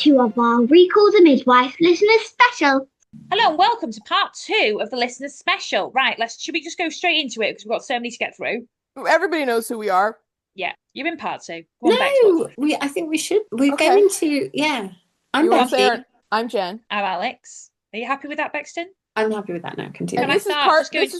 2 of our ReCall The Midwife listener special. Hello and welcome to part 2 of the listener special. Right, should we just go straight into it because we've got so many to get through? Everybody knows who we are. Yeah, you're in part 2. I think we should. We're going to, I'm Becky. I'm Jen. I'm Alex. Are you happy with that, Bexton? I'm happy with that now. Continue. And this is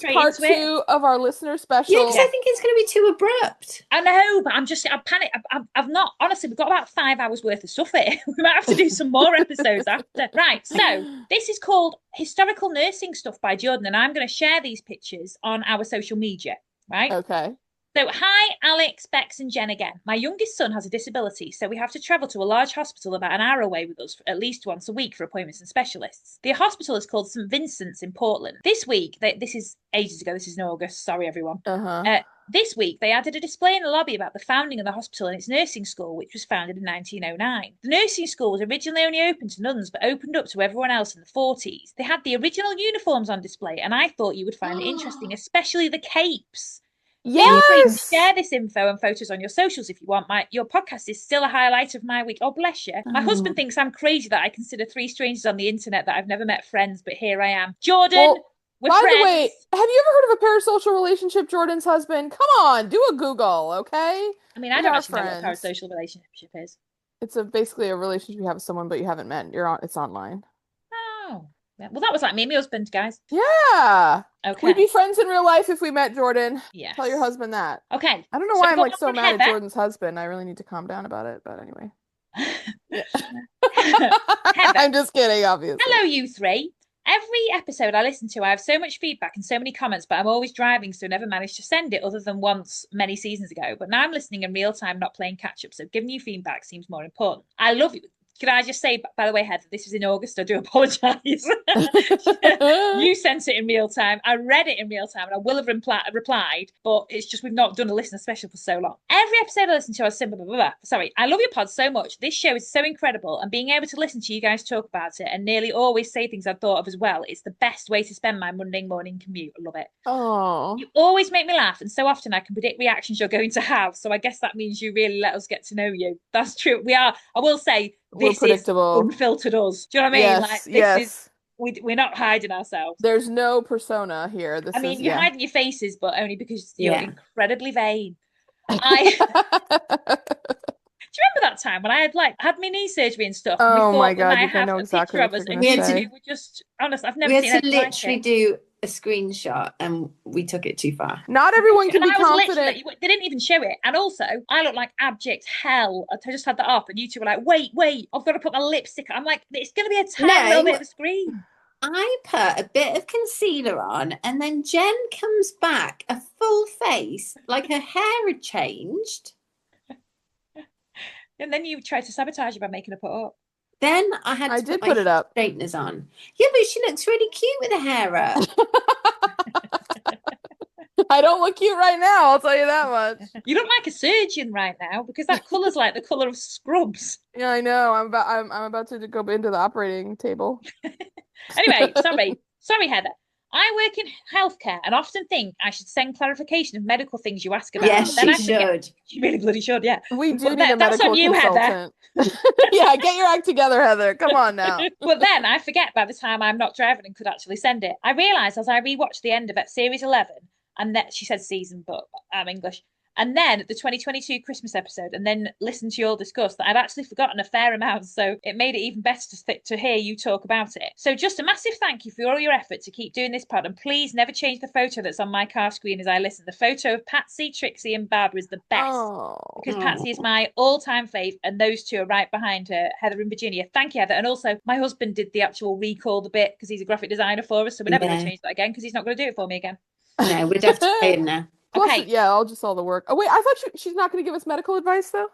part 2 of our listener special. Yeah, because I think it's going to be too abrupt. I know, but I'm panicked. I've not, honestly, we've got about 5 hours worth of stuff here. We might have to do some more episodes after. Right, so this is called Historical Nursing Stuff by Jordan, and I'm going to share these pictures on our social media, right? Okay. So, hi, Alex, Bex and Jen again. My youngest son has a disability, so we have to travel to a large hospital about an hour away with us at least once a week for appointments and specialists. The hospital is called St. Vincent's in Portland. This week, this is ages ago, this is in August, sorry everyone. This week, they added a display in the lobby about the founding of the hospital and its nursing school, which was founded in 1909. The nursing school was originally only open to nuns, but opened up to everyone else in the 40s. They had the original uniforms on display, and I thought you would find it interesting, especially the capes. Feel free to share this info and photos on your socials if you want. Your podcast is still a highlight of my week. Oh, bless you. My husband thinks I'm crazy that I consider 3 strangers on the internet that I've never met friends, but here I am. Jordan, we're friends. By the way, have you ever heard of a parasocial relationship, Jordan's husband? Come on, do a Google, okay? I mean, I don't actually know what a parasocial relationship is. It's basically a relationship you have with someone, but you haven't met. It's online. Oh. Yeah. Well, that was like me and my husband, guys. Yeah. Okay. We'd be friends in real life if we met Jordan. Yeah. Tell your husband that. Okay. I don't know why I'm so mad at Jordan's husband. I really need to calm down about it, but anyway. I'm just kidding, obviously. Hello, you 3. Every episode I listen to, I have so much feedback and so many comments, but I'm always driving, so I never managed to send it other than once many seasons ago. But now I'm listening in real time, not playing catch up, so giving you feedback seems more important. I love you. Can I just say, by the way, Heather, this was in August. I do apologise. You sent it in real time. I read it in real time, and I will have replied, but it's just we've not done a listener special for so long. Every episode I listen to, I love your pod so much. This show is so incredible, and being able to listen to you guys talk about it and nearly always say things I've thought of as well, it's the best way to spend my Monday morning commute. I love it. Oh, you always make me laugh, and so often I can predict reactions you're going to have. So I guess that means you really let us get to know you. That's true. We are. I will say. This is unfiltered us. Do you know what I mean? Yes, we're not hiding ourselves. There's no persona here. You're hiding your faces, but only because you're incredibly vain. Do you remember that time when I had my knee surgery and stuff? Oh my god, I know exactly what you're going to say. We were just honest. I've never seen it. We had to literally do a screenshot, and we took it too far. Not everyone can be confident. They didn't even show it, and also I look like abject hell. I just had that up, and you 2 were like, "Wait, I've got to put my lipstick." I'm like, "It's going to be a tiny little bit of a screen." I put a bit of concealer on, and then Jen comes back a full face, like her hair had changed. And then you tried to sabotage it by making her put up. Then I did put it up. Straighteners on. Yeah, but she looks really cute with her hair up. I don't look cute right now, I'll tell you that much. You look like a surgeon right now because that colour's like the colour of scrubs. Yeah, I know. I'm about to go into the operating table. Anyway, sorry, Heather. I work in healthcare and often think I should send clarification of medical things you ask about. Yes, she should. She really bloody should, yeah. We do need a medical consultant. Heather. Yeah, get your act together, Heather. Come on now. But then I forget by the time I'm not driving and could actually send it. I realised as I rewatched the end of series 11, and that she said season, but I'm English. And then the 2022 Christmas episode, and then listen to you all discuss that I'd actually forgotten a fair amount, so it made it even better to hear you talk about it. So just a massive thank you for all your effort to keep doing this pod, and please never change the photo that's on my car screen as I listen. The photo of Patsy, Trixie and Barbara is the best, because Patsy is my all-time fave, and those 2 are right behind her, Heather and Virginia. Thank you, Heather. And also, my husband did the actual ReCall the bit, because he's a graphic designer for us, so we're never going to change that again, because he's not going to do it for me again. No, we'd have to pay him now. Plus, okay. I'll just all the work. Oh wait, I thought she's not going to give us medical advice though.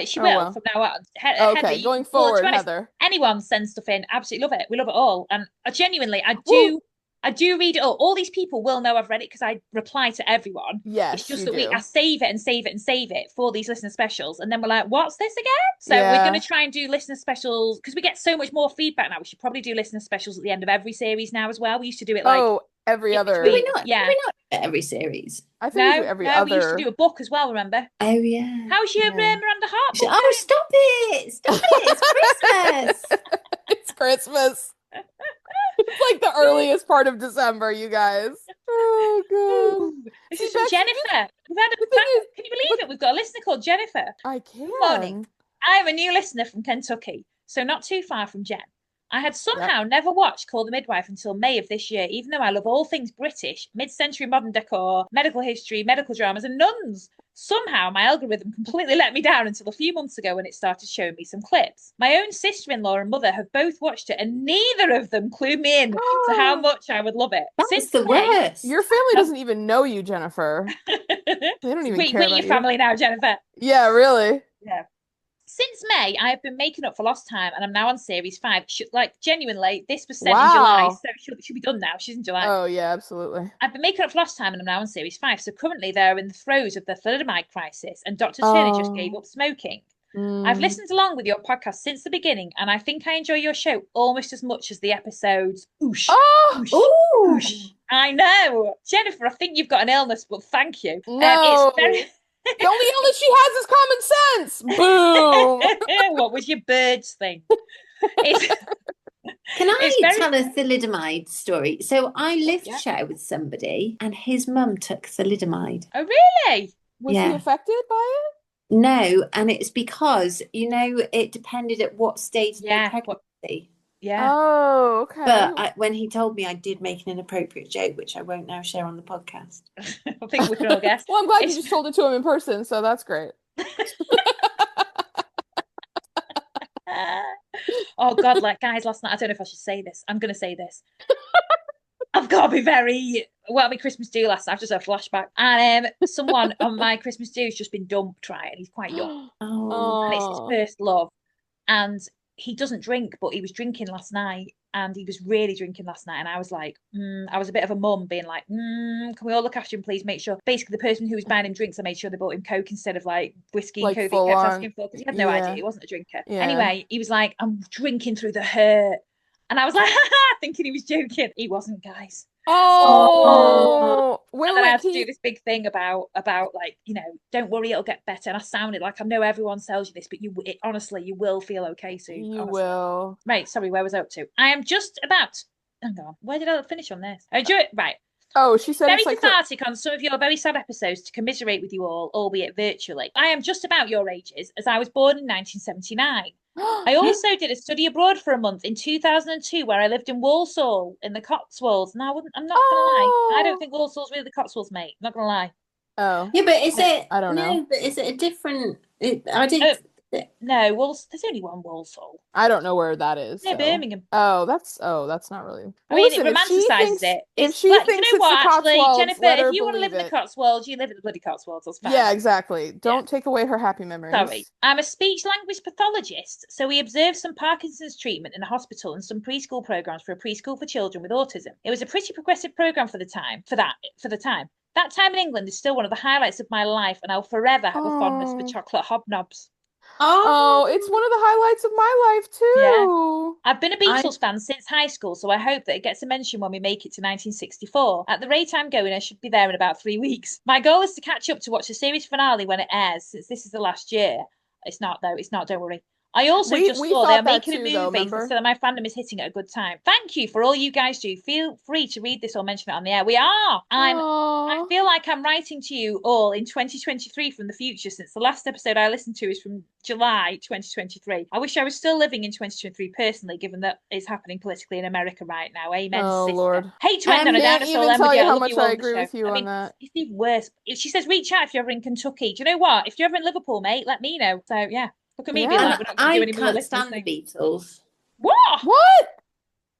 She will from now on. Okay, Heather, going forward, Heather. Anyone sends stuff in, absolutely love it. We love it all, and I do read it all. All these people will know I've read it because I reply to everyone. Yes, it's just that I save it for these listener specials, and then we're like, "What's this again?" So we're going to try and do listener specials because we get so much more feedback now. We should probably do listener specials at the end of every series now as well. We used to do it like every other. Do we not? every series. I think we do every other. We used to do a book as well, remember? Oh, yeah. How's your yeah. Miranda Hart book? Oh, stop it. Stop it. It's Christmas. It's Christmas. It's like the earliest part of December, you guys. Oh, God. This See, is from Bex, Jennifer. We've had the thing is- can you believe it? We've got a listener called Jennifer. I can. Good morning. I am a new listener from Kentucky, so not too far from Jen. I had somehow never watched Call the Midwife until May of this year, even though I love all things British, mid-century modern decor, medical history, medical dramas, and nuns. Somehow my algorithm completely let me down until a few months ago when it started showing me some clips. My own sister-in-law and mother have both watched it, and neither of them clued me in to how much I would love it. That's the worst. Your family doesn't even know you, Jennifer. They don't even care about your family now, Jennifer. Yeah, really. Yeah. Since May, I have been making up for lost time, and I'm now on series 5. Genuinely, this was sent in July, so she'll be done now. She's in July. Oh, yeah, absolutely. I've been making up for lost time, and I'm now on series 5. So currently, they're in the throes of the thalidomide crisis, and Dr. Turner just gave up smoking. I've listened along with your podcast since the beginning, and I think I enjoy your show almost as much as the episodes. Oosh. Oosh. I know, Jennifer. I think you've got an illness, but thank you. No. It's very. The only illness she has is common sense. Boom. What was your birds thing? Can I tell a thalidomide story? So I live to share with somebody, and his mum took thalidomide. Oh, really? Was he affected by it? No, and it's because, it depended at what stage of the pregnancy. Yeah. Oh, okay. But when he told me, I did make an inappropriate joke, which I won't now share on the podcast. I think we can all guess. Well, I'm glad you just told it to him in person, so that's great. Oh, God, guys, last night, I don't know if I should say this. I'm going to say this. I've got to be very... Well, my Christmas do last night, I've just had a flashback. And someone on my Christmas do has just been dumped, right? And he's quite young. And it's his first love. And he doesn't drink, but he was drinking last night, and he was really drinking last night. And I was like, I was a bit of a mum being like, can we all look after him, please? Make sure. Basically, the person who was buying him drinks, I made sure they bought him Coke instead of whiskey and Coke. He kept asking for, because he had no idea. He wasn't a drinker. Yeah. Anyway, he was like, I'm drinking through the hurt. And I was like, thinking he was joking. He wasn't, guys. Oh, and then I had to do this big thing about don't worry, it'll get better. And I sounded like, I know everyone tells you this, but honestly, you will feel okay soon. You will. Right, sorry, where was I up to? I am just about. Hang on, where did I finish on this? Right. Oh, she said very cathartic on some of your very sad episodes to commiserate with you all, albeit virtually. I am just about your ages, as I was born in 1979. I also did a study abroad for a month in 2002, where I lived in Walsall in the Cotswolds. Now, I'm not gonna lie, I don't think Walsall's really the Cotswolds, mate. I'm not gonna lie. Oh, yeah, but is it? I don't know. No, but is it a different? I didn't. No, there's only one Walsall. I don't know where that is. Yeah, Birmingham. Oh, that's not really. I mean, it romanticizes it. If she thinks it's the Cotswolds, Jennifer, if you want to live in the Cotswolds, you live in the bloody Cotswolds. That's fine. Yeah, exactly. Don't take away her happy memories. Sorry. I'm a speech-language pathologist, so we observed some Parkinson's treatment in a hospital and some preschool programs for a preschool for children with autism. It was a pretty progressive program for the time. That time in England is still one of the highlights of my life, and I'll forever have a fondness for chocolate hobnobs. Oh, it's one of the highlights of my life too. Yeah. I've been a Beatles fan since high school, so I hope that it gets a mention when we make it to 1964. At the rate I'm going, I should be there in about 3 weeks. My goal is to catch up to watch the series finale when it airs, since this is the last year. It's not, though. It's not, don't worry. I also just thought they're making a movie, so that my fandom is hitting at a good time. Thank you for all you guys do. Feel free to read this or mention it on the air. We are. I feel like I'm writing to you all in 2023 from the future, since the last episode I listened to is from July 2023. I wish I was still living in 2023 personally, given that it's happening politically in America right now. Amen. Oh, sister. Lord. Hate to end on a dinosaur. I can't even tell you how much I agree with you on that. It's even worse. She says, reach out if you're ever in Kentucky. Do you know what? If you're ever in Liverpool, mate, let me know. So, yeah. Look at me being like, we're not going to do any more. I can't stand the Beatles. What?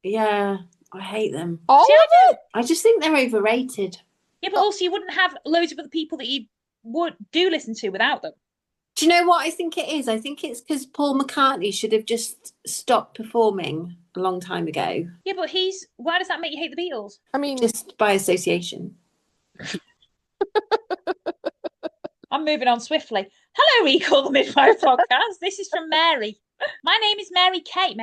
Yeah, I hate them. All of it? I just think they're overrated. Yeah, but also you wouldn't have loads of other people that you do listen to without them. Do you know what I think it is? I think it's because Paul McCartney should have just stopped performing a long time ago. Yeah, but why does that make you hate the Beatles? I mean, just by association. I'm moving on swiftly. Hello, ReCall The Midwife podcast. This is from Mary. My name is Mary Kay,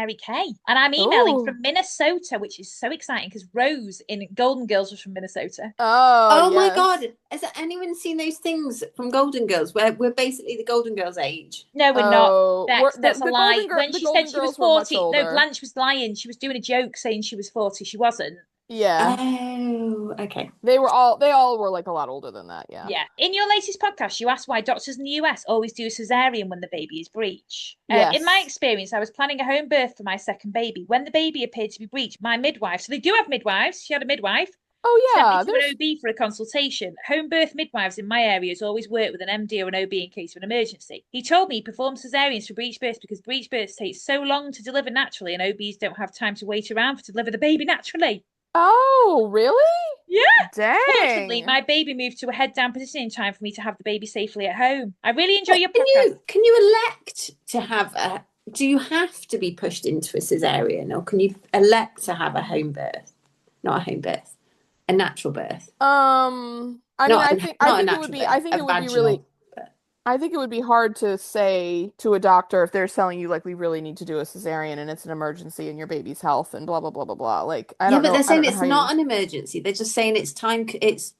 and I'm emailing Ooh. from Minnesota, which is so exciting because Rose in Golden Girls was from Minnesota. Oh my yes. God. Has anyone seen those things from Golden Girls where we're basically the Golden Girls age? No, we're not. Oh, That's a lie. When the she said Golden she was Girls were much 40, no, older. Blanche was lying. She was doing a joke saying she was 40. She wasn't. Yeah. Oh, okay. They all were like a lot older than that, yeah. Yeah. In your latest podcast, you asked why doctors in the US always do a cesarean when the baby is breech. Yes. In my experience, I was planning a home birth for my second baby. When the baby appeared to be breech, my midwife, so they do have midwives. She had a midwife. Oh Sent yeah, me to an OB for a consultation. Home birth midwives in my area has always worked with an MD or an OB in case of an emergency. He told me he performed cesareans for breech births because breech births take so long to deliver naturally and OBs don't have time to wait around to deliver the baby naturally. Oh, really? Yeah. Fortunately, Dang. my baby moved to a head down position in time for me to have the baby safely at home. I really enjoy your Can podcast. can you elect to have a, do you have to be pushed into a cesarean, or can you elect to have a home birth? Not a home birth, a natural birth. I mean, Not I a- think not a it natural would be birth, I think a it would be vaginal really birth. I think it would be hard to say to a doctor if they're telling you like we really need to do a cesarean and it's an emergency in your baby's health and blah blah blah blah blah. Like I Yeah, don't but know. they're I saying don't know it's how not you. an emergency. They're just saying it's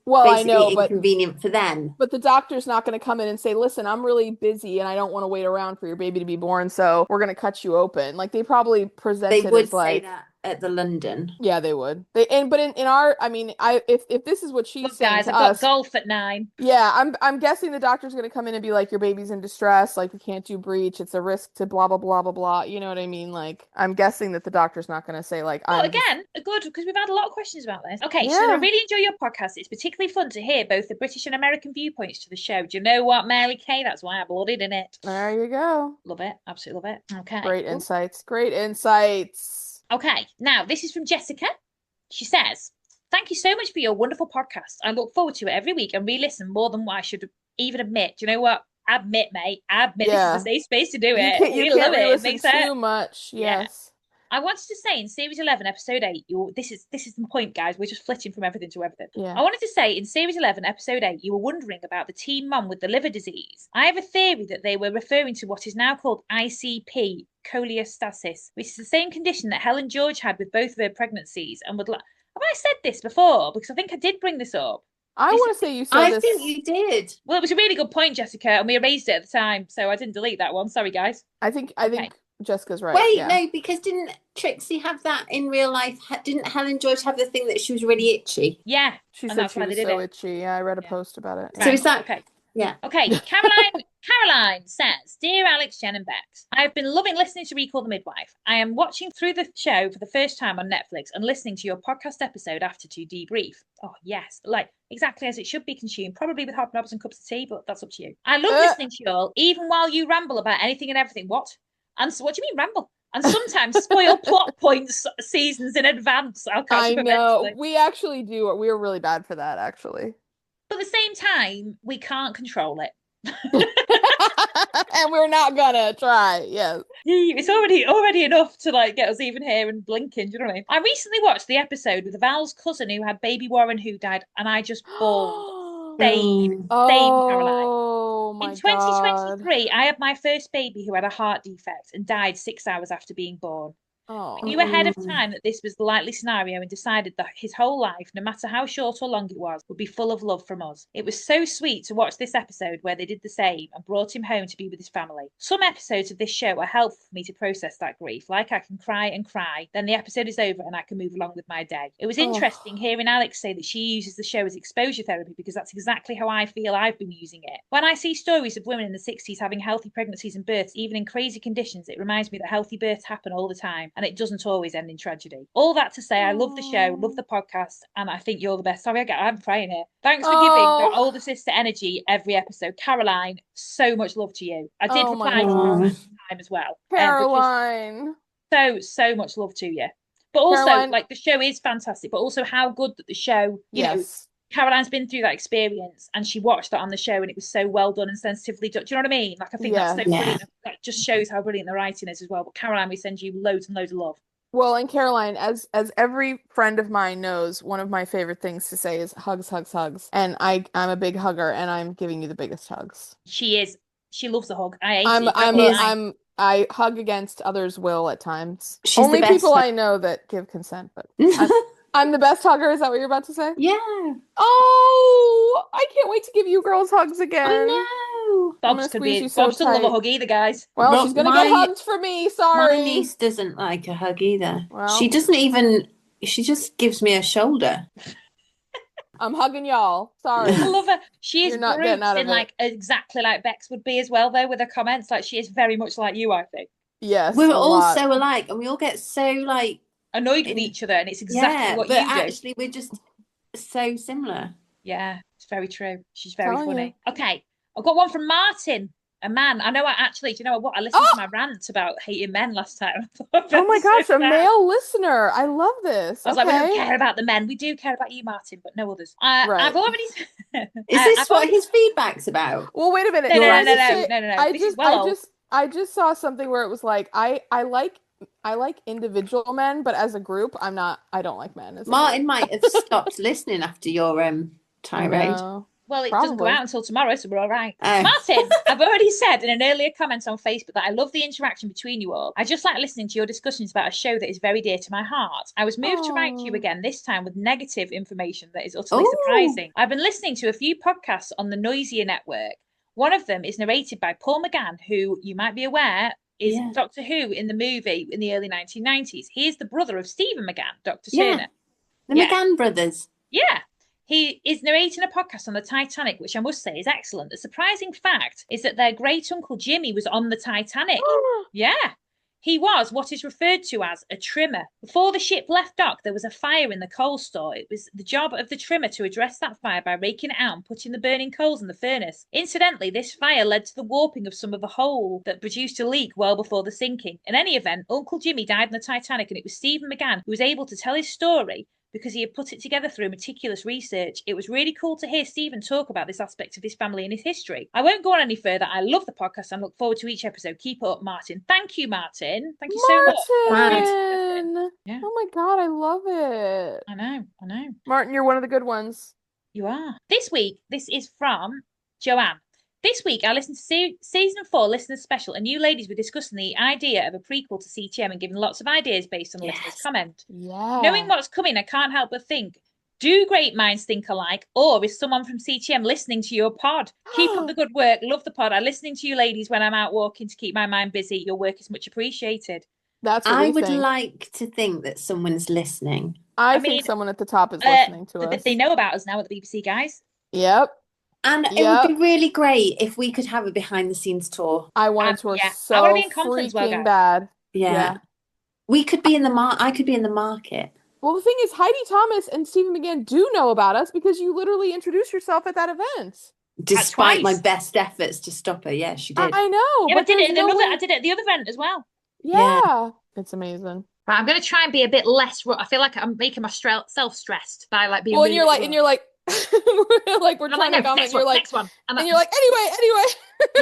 Well, I basically know, but inconvenient for them. the doctor's not going to come in and say, "Listen, I'm really busy and I don't want to wait around for your baby to be born, so we're going to cut you open." Like they probably present They it would as say like, that at the London. yeah, they would. But in our, I mean, if this is what she's Look, saying guys, to I've got us, golf at 9. yeah, I'm guessing the doctor's going to come in and be like, your baby's in distress, like we can't do breech, it's a risk to blah blah blah blah blah. You know what I mean? Like I'm guessing that the doctor's not going to say like Well, I'm just again, good, because we've had a lot of questions about this. Okay, she said, I yeah. really enjoy your podcast. It's particularly fun to hear both the British and American viewpoints to the show. Do you know what, Mary Kay? That's why I blooded in it. There you go. Love it. Absolutely love it. Okay. Great Cool. insights. Great insights. Okay, now this is from Jessica. She says, thank you so much for your wonderful podcast. I look forward to it every week and re-listen more than what I should even admit. Do you know what? Admit, mate. Admit Yeah. this is a safe space to do it. You We can't love it. It re-listen makes too sense. much. Yeah. Yes. I wanted to say in series 11, episode 8, this is the point, guys. We're just flitting from everything to everything. Yeah. I wanted to say in series 11, episode 8, you were wondering about the teen mum with the liver disease. I have a theory that they were referring to what is now called ICP, cholestasis, which is the same condition that Helen George had with both of her pregnancies and would like. Have I said this before? Because I think I did bring this up. I want to say you said I this. think you did. Well, it was a really good point, Jessica, and we erased it at the time, so I didn't delete that one. Sorry, guys. I think Jessica's right. Wait, yeah. no, because didn't Trixie have that in real life? Didn't Helen George have the thing that she was really itchy? Yeah. She and said that's she why was they did so it. itchy. Yeah, I read a Yeah. post about it. So is that okay? Yeah. Okay, Caroline says, Dear Alex, Jen and Bex, I've been loving listening to Recall the Midwife. I am watching through the show for the first time on Netflix and listening to your podcast episode after to debrief. Oh, yes, like exactly as it should be consumed, probably with hobnobs and cups of tea, but that's up to you. I love listening to you all, even while you ramble about anything and everything. What? And so, what do you mean ramble? And sometimes spoil plot points seasons in advance. I'll catch I up know. eventually. We actually do. We're really bad for that, actually. But at the same time, we can't control it. And we're not gonna try. Yes. It's already enough to like get us even here and blinking. Do you know what I mean? I recently watched the episode with Val's cousin who had baby Warren who died, and I just bawled. Same, Caroline. Oh my In God. 2023, I had my first baby who had a heart defect and died 6 hours after being born. Oh. I knew ahead of time that this was the likely scenario and decided that his whole life, no matter how short or long it was, would be full of love from us. It was so sweet to watch this episode where they did the same and brought him home to be with his family. Some episodes of this show are helpful for me to process that grief, like I can cry and cry, then the episode is over and I can move along with my day. It was interesting hearing Alex say that she uses the show as exposure therapy because that's exactly how I feel I've been using it. When I see stories of women in the 60s having healthy pregnancies and births, even in crazy conditions, it reminds me that healthy births happen all the time and it doesn't always end in tragedy. All that to say, I love the show, love the podcast, and I think you're the best. Sorry, I'm crying here. Thanks for giving that older sister energy every episode. Caroline, so much love to you. I did reply to Caroline time as well. Caroline. So much love to you. But also, Caroline, like, the show is fantastic, but also how good that the show, you know, Caroline's been through that experience and she watched that on the show and it was so well done and sensitively done. Do you know what I mean? Like, I think that's so brilliant. That just shows how brilliant the writing is as well. But Caroline, we send you loads and loads of love. Well, and Caroline, as every friend of mine knows, one of my favorite things to say is hugs, hugs, hugs. And I'm a big hugger, and I'm giving you the biggest hugs. She is. She loves a hug. I hate I hug against others' will at times. She's the Only best people hug- I know that give consent, but I'm the best hugger. Is that what you're about to say? Yeah. Oh, I can't wait to give you girls hugs again. I know. I'm Bob's gonna could squeeze be. you so Bob's doesn't love a tight. hug either, guys. Well, Well, she's gonna get my- hugs for me. Sorry. My niece doesn't like a hug either. Well. She doesn't even. She just gives me a shoulder. I'm hugging y'all. Sorry. I love her. She is You're not getting Brits out of in it. like exactly like Bex would be as well, though, with her comments. Like she is very much like you, I think. Yes. We're a all lot. so alike, and we all get so like Annoyed with each other, and it's exactly yeah, what but you do. actually we're just so similar. Yeah, it's very true. She's very Telling funny. Okay, I've got one from Martin, a man. I know. Do you know what? I listened to my rant about hating men last time. Oh my gosh, a male listener. I love this. I was like, we don't Okay. care about the men. We do care about you, Martin, but no others. I've already. Is this what his feedback's about? Well, wait a minute. No, Can no, I no, just no, say- no, no, no. I This is just, well old. I just saw something where it was like, I like individual men, but as a group, I don't like men. As a Martin group. might have stopped listening after your tirade. No. Well, it doesn't go Probably. out until tomorrow, so we're all right. Oh. Martin, I've already said in an earlier comment on Facebook that I love the interaction between you all. I just like listening to your discussions about a show that is very dear to my heart. I was moved to write to you Aw. again, this time with negative information that is utterly Ooh. surprising. I've been listening to a few podcasts on the Noisier Network. One of them is narrated by Paul McGann, who you might be aware is Yeah. Doctor Who in the movie in the early 1990s. He is the brother of Stephen McGann, Dr. Yeah. Turner. The Yeah. McGann brothers. Yeah. He is narrating a podcast on the Titanic, which I must say is excellent. The surprising fact is that their great uncle Jimmy was on the Titanic. Yeah. He was what is referred to as a trimmer. Before the ship left dock, there was a fire in the coal store. It was the job of the trimmer to address that fire by raking it out and putting the burning coals in the furnace. Incidentally, this fire led to the warping of some of the hull that produced a leak well before the sinking. In any event, Uncle Jimmy died in the Titanic, and it was Stephen McGann who was able to tell his story because he had put it together through meticulous research. It was really cool to hear Stephen talk about this aspect of his family and his history. I won't go on any further. I love the podcast and look forward to each episode. Keep it up, Martin. Thank you, Martin. Thank you so much. Martin! Yeah. Oh my God, I love it. I know. Martin, you're one of the good ones. You are. This week, this is from Joanne. This week, I listened to season 4 listeners special, and you ladies were discussing the idea of a prequel to CTM and giving lots of ideas based on listeners' comment. Yeah. Knowing what's coming, I can't help but think, do great minds think alike, or is someone from CTM listening to your pod? Keep up the good work. Love the pod. I'm listening to you ladies when I'm out walking to keep my mind busy. Your work is much appreciated. That's what I we would think. like to think that someone's listening. I mean, think someone at the top is listening to us. They know about us now at the BBC, guys. Yep. And it Yep. would be really great if we could have a behind the scenes tour. I want a tour yeah. so I wanna be in Compton as well, freaking guys. bad. Yeah. Yeah. We could be in I could be in the market. Well, the thing is, Heidi Thomas and Stephen McGann do know about us because you literally introduced yourself at that event. Despite my twice. best efforts to stop her. Yeah, she did. I know. Yeah, but there's I way- did it at the other event as well. Yeah. It's amazing. Right, I'm going to try and be a bit less. I feel like I'm making myself stressed by like being. Well, really and you're like, like we're I'm trying like, to no, comment. next You're one, like, next one. and you're like, anyway.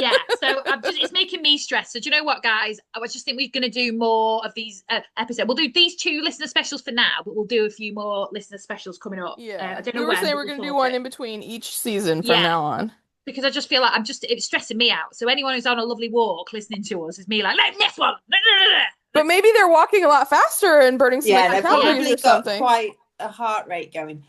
Yeah, so it's making me stressed. So do you know what, guys? I just think we're going to do more of these episodes. We'll do these 2 listener specials for now, but we'll do a few more listener specials coming up. Yeah. I don't know we were when, saying but we're we'll going to do sort one it. in between each season from Yeah. now on. Because I just feel like it's stressing me out. So anyone who's on a lovely walk listening to us is me like, next one. But maybe they're walking a lot faster and burning some Yeah, extra they've calories probably or got something. quite a heart rate going.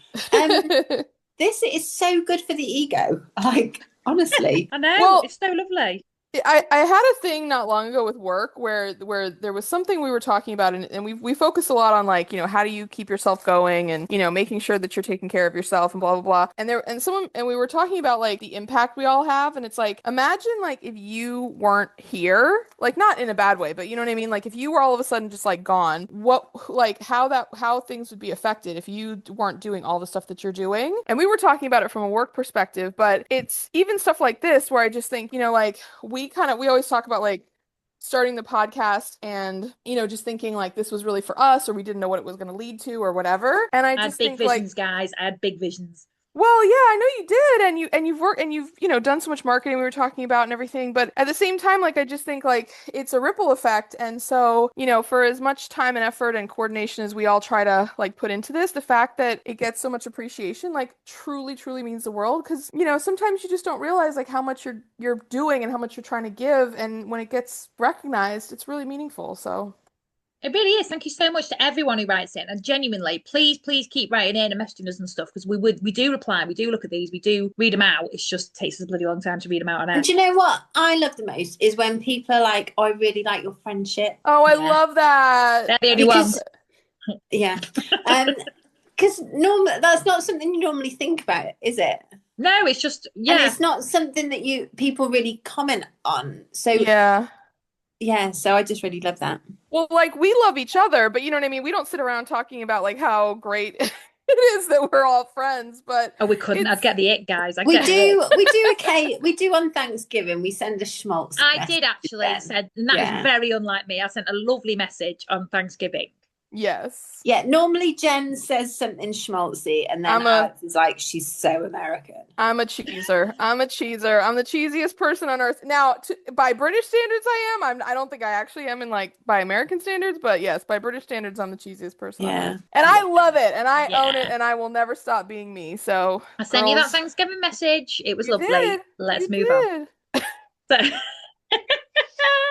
This is so good for the ego. Like, honestly. I know, Well- it's so lovely. I had a thing not long ago with work where there was something we were talking about, and we focus a lot on, like, how do you keep yourself going, and making sure that you're taking care of yourself and blah blah blah. And we were talking about, like, the impact we all have, and it's like, imagine, like, if you weren't here, like, not in a bad way, but you know what I mean, like, if you were all of a sudden just, like, gone, how things would be affected if you weren't doing all the stuff that you're doing. And we were talking about it from a work perspective, but it's even stuff like this where I just think, like, we always talk about, like, starting the podcast and, just thinking, like, this was really for us, or we didn't know what it was going to lead to or whatever. And I I had just big think, like, visions, guys. I had big visions. Well, yeah, I know you did, and you've worked and you've, done so much marketing we were talking about and everything, but at the same time, like I just think like it's a ripple effect. And so, for as much time and effort and coordination as we all try to like put into this, the fact that it gets so much appreciation like truly, truly means the world. Because, sometimes you just don't realize like how much you're doing and how much you're trying to give, and when it gets recognized, it's really meaningful. So It really is. Thank you so much to everyone who writes in. And genuinely, please keep writing in and messaging us and stuff, because we do reply, we do look at these, we do read them out. It just takes us a bloody long time to read them out on air. And do you know what I love the most is when people are like, "Oh, I really like your friendship." oh, I love that. They're the only Because, ones. yeah, because that's not something you normally think about, is it? No, it's just And yeah. it's not something that people really comment on. So Yeah. so I just really love that. Well, like we love each other, but you know what I mean? We don't sit around talking about like how great it is that we're all friends, but Oh, we couldn't. I'd it's get the ick, guys. We do on Thanksgiving. We send a schmaltz. I message did to actually them. said, and that Yeah. is very unlike me. I sent a lovely message on Thanksgiving. yes. Yeah, normally Jen says something schmaltzy, and then Alex is like, she's so American. I'm a cheeser. I'm a cheeser. I'm the cheesiest person on earth. Now, by British standards, I am. I don't think I actually am in like by American standards, but yes, by British standards, I'm the cheesiest person on Yeah. earth. And I love it, and I own Yeah. it, and I will never stop being me. So I sent you that girls, Thanksgiving message. It was you lovely. did. Let's You move on. did. So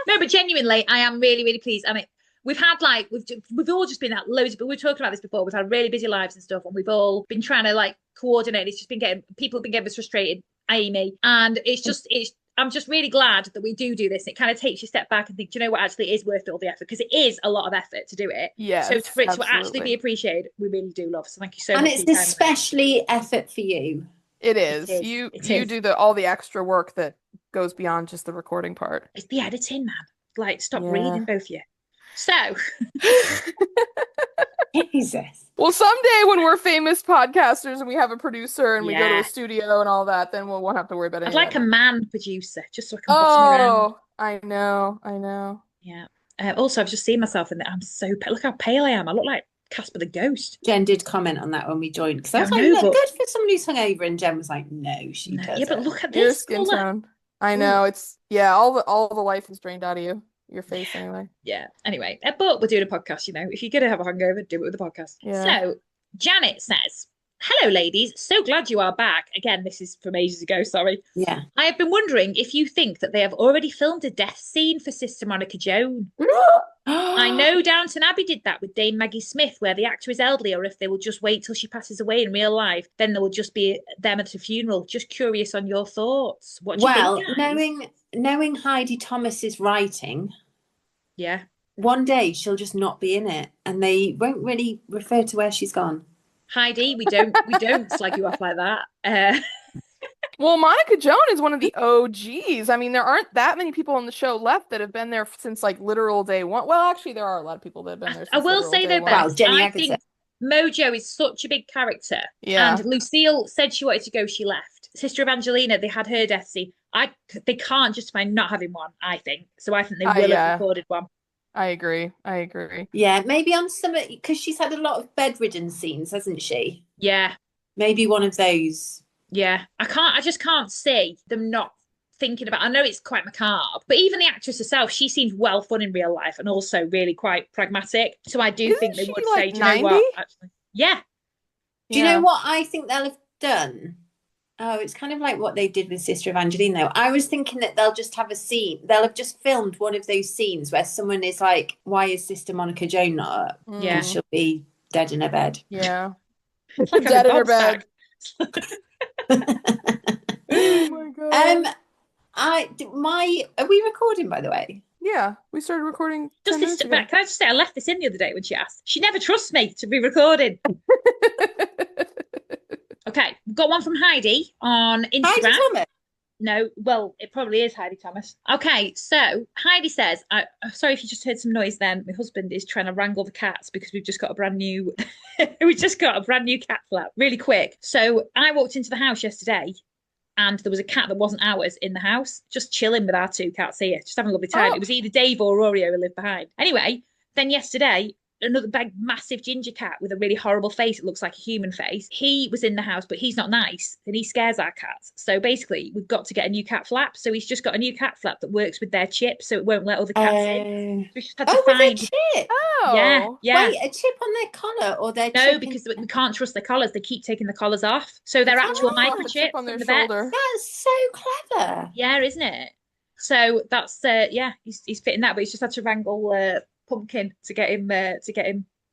no, but genuinely, I am really, really pleased. I mean, we've had like we've all just been at loads of, we were talking about this before. We've had really busy lives and stuff, and we've all been trying to like coordinate. It's just been getting people have been getting us frustrated, Amy, and it's. I'm just really glad that we do this. It kind of takes you a step back and think, do you know what? Actually, it is worth all the effort, because it is a lot of effort to do it. Yes, So for it to actually absolutely. be appreciated, we really do love. So thank you so And much. it's for your time. especially effort for you. It is. is. You It you is. do all the extra work that goes beyond just the recording part. It's the editing, man. Like, stop Yeah. breathing, both of you. So Jesus. Well, someday when we're famous podcasters and we have a producer and we go to Yeah. a studio and all that, then we won't have to worry about I'd any like of a that. man producer, just so I can boss him around. Oh, I know. Yeah. Also, I've just seen myself in that. I'm so pale. Look how pale I am. I look like Casper the Ghost. Jen did comment on that when we joined, because I was I like, know, look but- good for somebody who's hungover, and Jen was like, no, she No, doesn't. yeah, but look at Your this skin colour. tone. I know. It's all the life is drained out of you. Your face anyway. Yeah. Anyway, but we're doing a podcast, If you're going to have a hungover, do it with a podcast. Yeah. So Janet says, hello, ladies. So glad you are back. Again, this is from ages ago. Sorry. Yeah. I have been wondering if you think that they have already filmed a death scene for Sister Monica Joan. I know Downton Abbey did that with Dame Maggie Smith, where the actor is elderly, or if they will just wait till she passes away in real life, then there will just be them at a funeral. Just curious on your thoughts. What do you think, guys? knowing Heidi Thomas's writing, Yeah. one day she'll just not be in it, and they won't really refer to where she's gone. Heidi, we don't slag you off like that. Well, Monica Joan is one of the OGs. I mean, there aren't that many people on the show left that have been there since like literal day one. Well, actually, there are a lot of people that have been there since I will literal say day though, one. Well, Bex, Jenny I Agutter. think Mojo is such a big character. Yeah. And Lucille said she wanted to go, she left. Sister Evangelina, they had her death scene. They can't justify not having one, I think. So I think they will have recorded one. I agree. Yeah, maybe on some, because she's had a lot of bedridden scenes, hasn't she? Yeah. Maybe one of those. Yeah. I just can't see them not thinking about. I know it's quite macabre, but even the actress herself, she seems well fun in real life and also really quite pragmatic. So I do think they Isn't would she, say, like, do you know 90? what? Actually, yeah. Do you know what I think they'll have done? Oh, it's kind of like what they did with Sister Evangeline, though. I was thinking that they'll just have a scene. They'll have just filmed one of those scenes where someone is like, why is Sister Monica Joan not up? Mm. Yeah. And she'll be dead in her bed. Yeah. It's like Dead in her having Bob bed. back. Oh my god. Are we recording, by the way? Yeah, we started recording 10 Just minutes this, ago. can I just say, I left this in the other day when she asked. She never trusts me to be recording. Okay, we've got one from Heidi on Instagram. Heidi Thomas. No, well, it probably is Heidi Thomas. Okay, so Heidi says, I'm sorry if you just heard some noise then. My husband is trying to wrangle the cats because we've just got a brand new cat flat really quick. So I walked into the house yesterday and there was a cat that wasn't ours in the house, just chilling with our two cats here, just having a lovely time. Oh. It was either Dave or Oreo who lived behind. Anyway, then yesterday, another big, massive ginger cat with a really horrible face. It looks like a human face. He was in the house, but he's not nice, and he scares our cats. So basically, we've got to get a new cat flap. So he's just got a new cat flap that works with their chip, so it won't let other cats in. So we just had to with their find. chip. Oh. Yeah. Wait, a chip on their collar or their No, chip because we can't trust their collars. They keep taking the collars off. So they're actual microchips on their from the shoulder. vets. That's so clever. Yeah, isn't it? So that's he's fitting that, but he's just had to wrangle Pumpkin to get him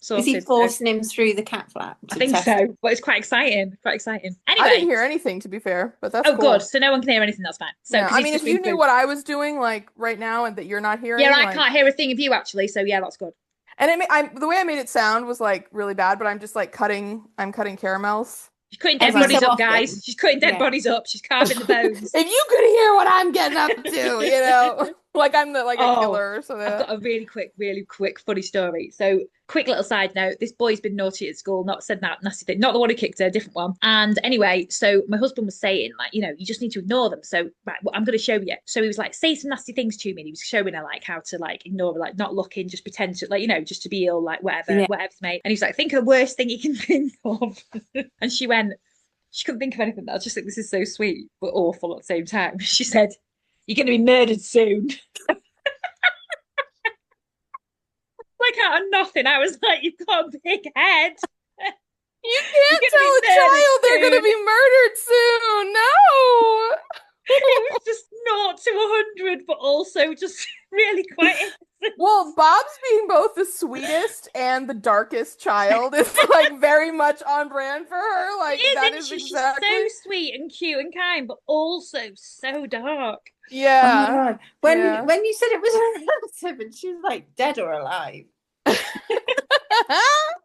sorted. Is he forcing him through the cat flap? I think so, but it's quite exciting. Anyway, I didn't hear anything, to be fair, but that's cool. Good. So no one can hear anything. That's fine. So I mean, if you knew what I was doing like right now and that you're not hearing, I can't hear a thing of you actually. So yeah, that's good. And the way I made it sound was like really bad, but I'm just like cutting caramels. She's cutting dead bodies up, guys. She's cutting dead bodies up. She's carving the bones. If you could hear what I'm getting up to, like I'm a killer. So I've got a really quick, funny story. So, quick little side note: this boy's been naughty at school, not said that nasty thing, not the one who kicked her, a different one. And anyway, so my husband was saying, like, you just need to ignore them. So, right, well, I'm going to show you. So he was like, say some nasty things to me. And he was showing her like how to like ignore her, like not looking, just pretend to like, just to be ill, like whatever's mate. And he was like, think of the worst thing you can think of. And she went. She couldn't think of anything. I just think this is so sweet, but awful at the same time. She said, "You're going to be murdered soon." Like out of nothing, I was like, "You've got a big head. You can't tell a child they're going to be murdered soon. No." It was just 0 to 100, but also just really quite innocent. Well, Bob's being both the sweetest and the darkest child is like very much on brand for her. Like that is exactly. She's so sweet and cute and kind, but also so dark. Yeah. Oh my God. When you said it was a relative and she was like dead or alive. I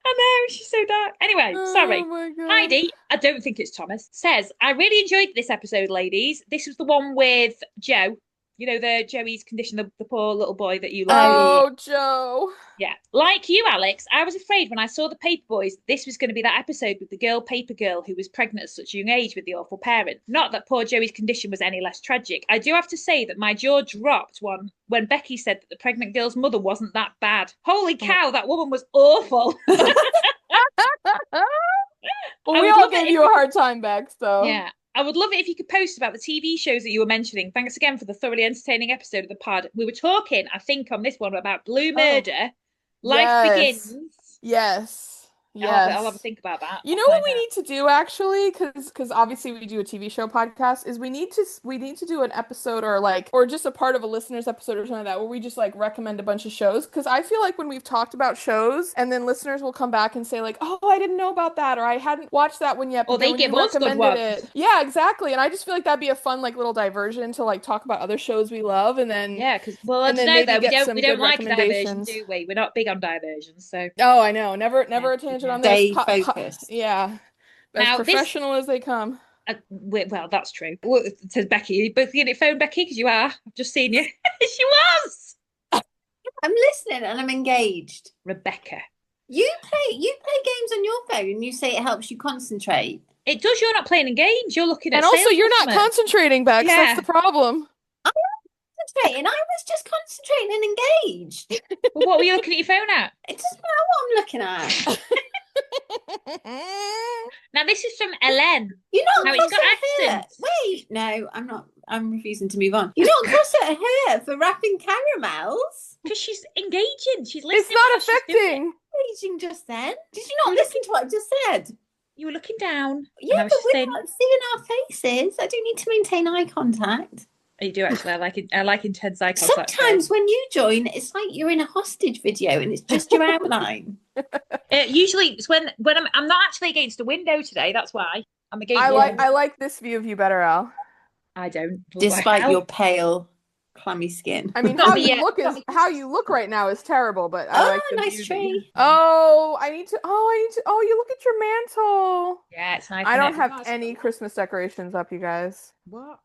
know, she's so dark. Anyway, sorry. Heidi, I don't think it's Thomas, says, I really enjoyed this episode, ladies. This was the one with Joe. The Joey's condition, the poor little boy that you like. Oh, Joe. Yeah. Like you, Alex, I was afraid when I saw the Paper Boys, this was going to be that episode with the paper girl who was pregnant at such a young age with the awful parent. Not that poor Joey's condition was any less tragic. I do have to say that my jaw dropped when Becky said that the pregnant girl's mother wasn't that bad. Holy cow, that woman was awful. Well, we all gave you a hard time, Bex, so. Yeah. I would love it if you could post about the TV shows that you were mentioning. Thanks again for the thoroughly entertaining episode of the pod. We were talking, I think, on this one about Blue Murder. Life Begins. Yes. I'll have a think about that. You know what we need to do actually, because obviously we do a TV show podcast, is we need to do an episode or just a part of a listener's episode or something like that where we just like recommend a bunch of shows, because I feel like when we've talked about shows and then listeners will come back and say like, oh, I didn't know about that, or I hadn't watched that one yet. Or they give us good ones. Yeah, exactly. And I just feel like that'd be a fun like little diversion to like talk about other shows we love, and then because we don't like diversion, do we? We're not big on diversions, so. Oh, I know. Never a tangent on this. Stay focused. Yeah. As professional as they come. Well, that's true. Says Becky. You both get it phone, Becky, because you are. I've just seen you. She was. I'm listening and I'm engaged. Rebecca. You play games on your phone and you say it helps you concentrate. It does. You're not playing in games. You're looking at. And also, you're not concentrating, Bex. Yeah. That's the problem. I'm concentrating. I was just concentrating and engaged. Well, what were you looking at your phone at? It doesn't matter what I'm looking at. Now this is from Ellen. You're not now cross it's got at her. accents. Wait, no, I'm not. I'm refusing to move on. You're not cross at her for wrapping caramels because she's engaging. She's listening. It's not affecting. Engaging just then. Did you not listen to what I just said? You were looking down. Yeah, but we're not seeing our faces. I do need to maintain eye contact. You do actually. I like intense eye contact. Sometimes when you join, it's like you're in a hostage video and it's just your outline. Usually it's when I'm not actually against the window today. That's why I'm against. I like this view of you better, Al. I don't. Despite your pale, clammy skin. I mean, how you look right now is terrible. But I like the nice tree. I need to. Oh, you look at your mantle. Yeah, it's nice. I don't have any Christmas decorations up, you guys. What?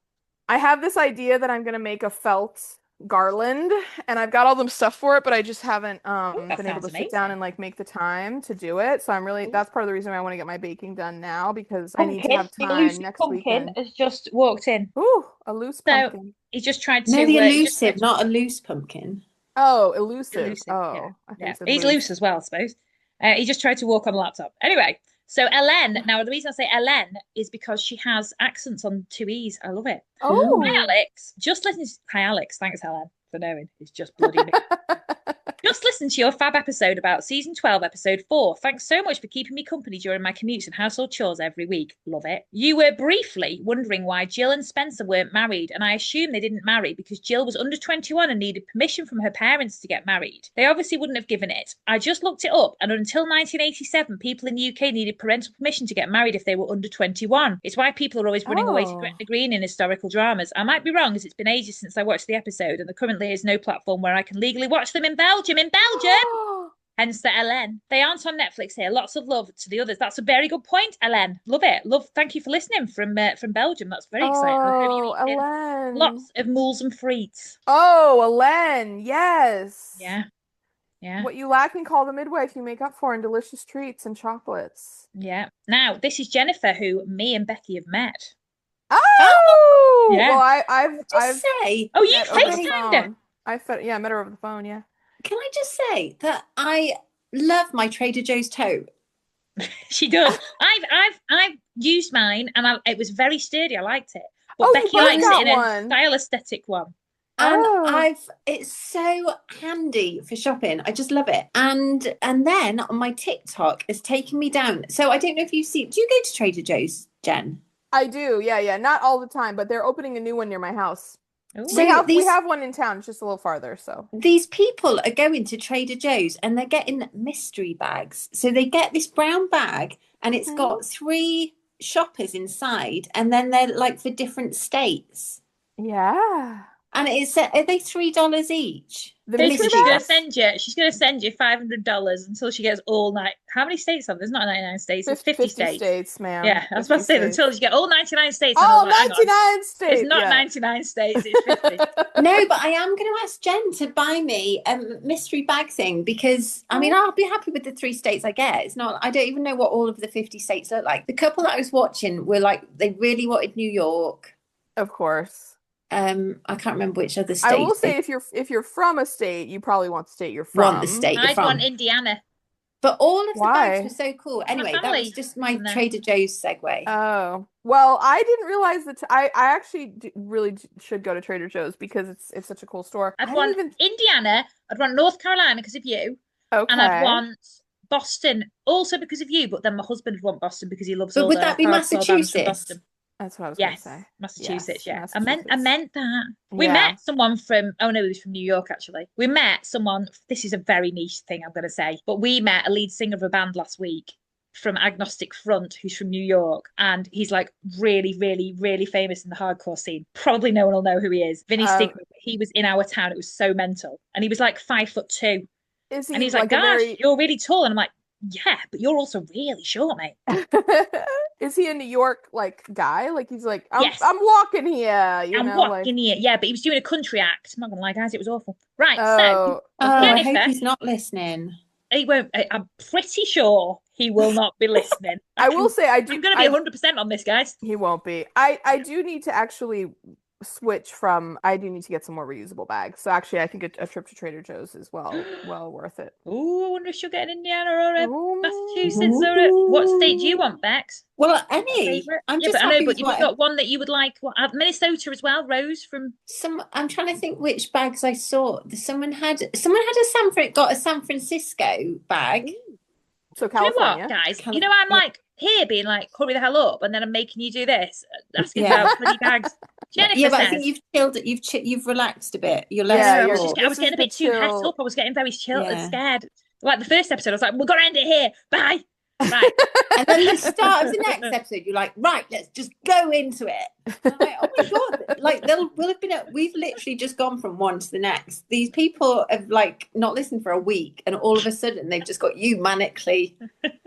I have this idea that I'm gonna make a felt garland, and I've got all them stuff for it, but I just haven't been able to sit down and like make the time to do it. So that's part of the reason why I want to get my baking done now, because I need to have time next weekend. Has just walked in. Ooh, a loose pumpkin. He just tried to. No, the elusive, not a loose pumpkin. Oh, elusive. Elusive, Oh, yeah. I think Yeah, it said he's loose. loose as well, I suppose. He just tried to walk on a laptop. Anyway, so Ellen, now the reason I say Ellen is because she has accents on two E's. I love it. Oh. Hi, Alex. Just listen. Hi, Alex. Thanks, Ellen, for knowing. It's just bloody me. Just listen to your fab episode about season 12, episode 4. Thanks so much for keeping me company during my commutes and household chores every week. Love it. You were briefly wondering why Jill and Spencer weren't married, and I assume they didn't marry because Jill was under 21 and needed permission from her parents to get married. They obviously wouldn't have given it. I just looked it up, and until 1987, people in the UK needed parental permission to get married if they were under 21. It's why people are always running away to Gretna Green in historical dramas. I might be wrong, as it's been ages since I watched the episode, and there currently is no platform where I can legally watch them in Belgium. Hence the Ellen. They aren't on Netflix here. Lots of love to the others. That's a very good point, Ellen. Love it. Love. Thank you for listening from Belgium. That's very exciting. Oh, Ellen. Lots of moules and frites. Oh, Ellen. Yes. Yeah. Yeah. What you lack in Call the Midwife, you make up for in delicious treats and chocolates. Yeah. Now, this is Jennifer, who me and Becky have met. Oh, yeah. Well, I've say. Oh, you FaceTimed her. I met her over the phone. Yeah. Can I just say that I love my Trader Joe's tote? She does. I've used mine, and it was very sturdy. I liked it. But Becky you likes it in one. a style aesthetic one. And it's so handy for shopping. I just love it. And then on my TikTok has taken me down. So I don't know if you see. Do you go to Trader Joe's, Jen? I do. Yeah. Not all the time, but they're opening a new one near my house. So we have one in town, just a little farther. So these people are going to Trader Joe's and they're getting mystery bags. So they get this brown bag and it's got 3 shoppers inside, and then they're like for different states. Yeah. And are they $3 each? She's gonna send you $500 until she gets all night. How many states are there? There's not 99 states. There's 50 states, ma'am. Yeah, I was about to say until you get all 99 states. All 99 states. It's not 99 states. It's 50. No, but I am going to ask Jen to buy me a mystery bag thing, because I mean I'll be happy with the 3 states I get. It's not. I don't even know what all of the 50 states look like. The couple that I was watching were like, they really wanted New York. Of course. I can't remember which other state. I will say if you're from a state, you probably want the state you're from. Want the state you're I'd from. want Indiana. But all of the bags were so cool. Anyway, that was just my Trader Joe's segue. Oh, well, I didn't realize that. I actually really should go to Trader Joe's because it's such a cool store. I'd want Indiana. I'd want North Carolina because of you. Okay. And I'd want Boston also because of you. But then my husband would want Boston because he loves. But all would the that be Massachusetts? Boston. That's what I was going to say. Massachusetts, yeah. Massachusetts. I meant that. We met someone from, he was from New York, actually. We met someone, this is a very niche thing, I'm going to say, but we met a lead singer of a band last week from Agnostic Front, who's from New York, and he's like really, really, really famous in the hardcore scene. Probably no one will know who he is. Vinny Stigma, he was in our town. It was so mental. And he was like 5'2". Is he? And he's like, gosh, you're really tall. And I'm like, yeah, but you're also really short, mate. Is he a New York guy? Like he's like, yes. I'm walking here. I'm walking here. Yeah, but he was doing a country act. I'm not gonna lie, guys, it was awful. Right, Jennifer, I hope he's not listening. He won't. I'm pretty sure he will not be listening. I will say I do. I'm going to be 100% on this, guys. He won't be. I do need to actually switch from. I do need to get some more reusable bags. So actually, I think a trip to Trader Joe's is well worth it. Oh, I wonder if she'll get an Indiana or a Massachusetts or a, what state do you want, Bex? Well, any. I'm just. I know, but you've got one that you would like. What, Minnesota as well. Rose from some. I'm trying to think which bags I saw. Someone had a San Francisco bag. So California, you know what, guys. You know, I'm like here being like, hurry the hell up, and then I'm making you do this, asking about bloody bags. Jennifer but says, I think you've chilled. You've relaxed a bit. You're less. Yeah, I was getting a bit too het up. I was getting very chilled and scared. Like the first episode, I was like, we're gonna end it here. Bye. Right. And then the start of the next episode, you're like, right, let's just go into it. And I'm like, oh my god! Like we've literally just gone from one to the next. These people have like not listened for a week, and all of a sudden they've just got you manically.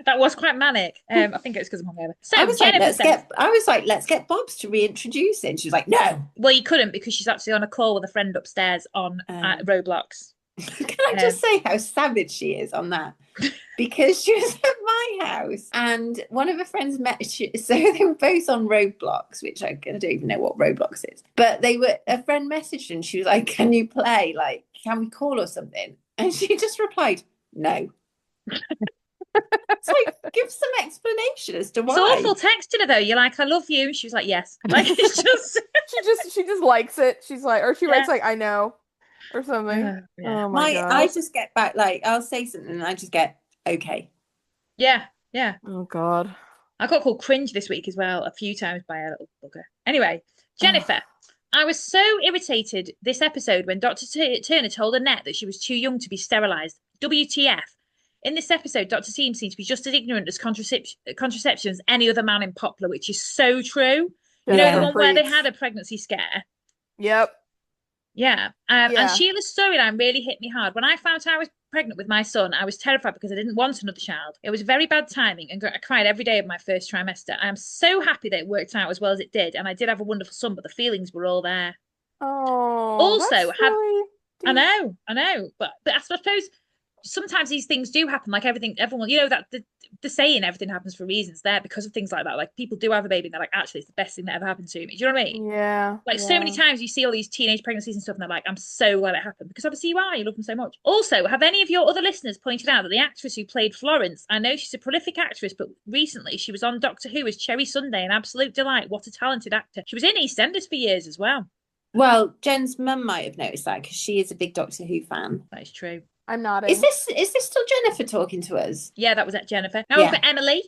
That was quite manic. I think it was because I'm hungover. So I was like, let's get Bobs to reintroduce it. And she was like, no. Well, you couldn't because she's actually on a call with a friend upstairs on Roblox. Can I just say how savage she is on that? Because she was at my house and one of her friends met, so they were both on Roblox, which I don't even know what Roblox is, but a friend messaged and she was like, can you play? Like, can we call or something? And she just replied, no. It's like, give some explanation as to why. It's awful texting her though. You're like, I love you. And she was like, yes. Like, it's just she just likes it. She's like, or she writes like, I know, or something. Oh my God. I just get back, like, I'll say something and I just get, okay. Yeah. Oh God. I got called cringe this week as well a few times by a little bugger. Anyway, Jennifer, I was so irritated this episode when Dr. Turner told Annette that she was too young to be sterilised. WTF. In this episode, Dr. Seam seems to be just as ignorant as contraception as any other man in Poplar, which is so true. You know, the one where they had a pregnancy scare? Yep. Yeah. And Sheila's storyline really hit me hard. When I found out I was pregnant with my son, I was terrified because I didn't want another child. It was very bad timing and I cried every day of my first trimester. I am so happy that it worked out as well as it did. And I did have a wonderful son, but the feelings were all there. Oh, also, really I know. But I suppose sometimes these things do happen, like everyone, you know, that the saying everything happens for reasons there because of things like that. Like people do have a baby and they're like, actually, it's the best thing that ever happened to me. Do you know what I mean? Yeah. Like so many times you see all these teenage pregnancies and stuff and they're like, I'm so glad it happened because obviously you love them so much. Also, have any of your other listeners pointed out that the actress who played Florence, I know she's a prolific actress, but recently she was on Doctor Who as Cherry Sunday, an absolute delight. What a talented actor. She was in EastEnders for years as well. Well, Jen's mum might have noticed that because she is a big Doctor Who fan. That is true. I'm not. Is this still Jennifer talking to us? Yeah, that was at Jennifer. Now we've got Emily.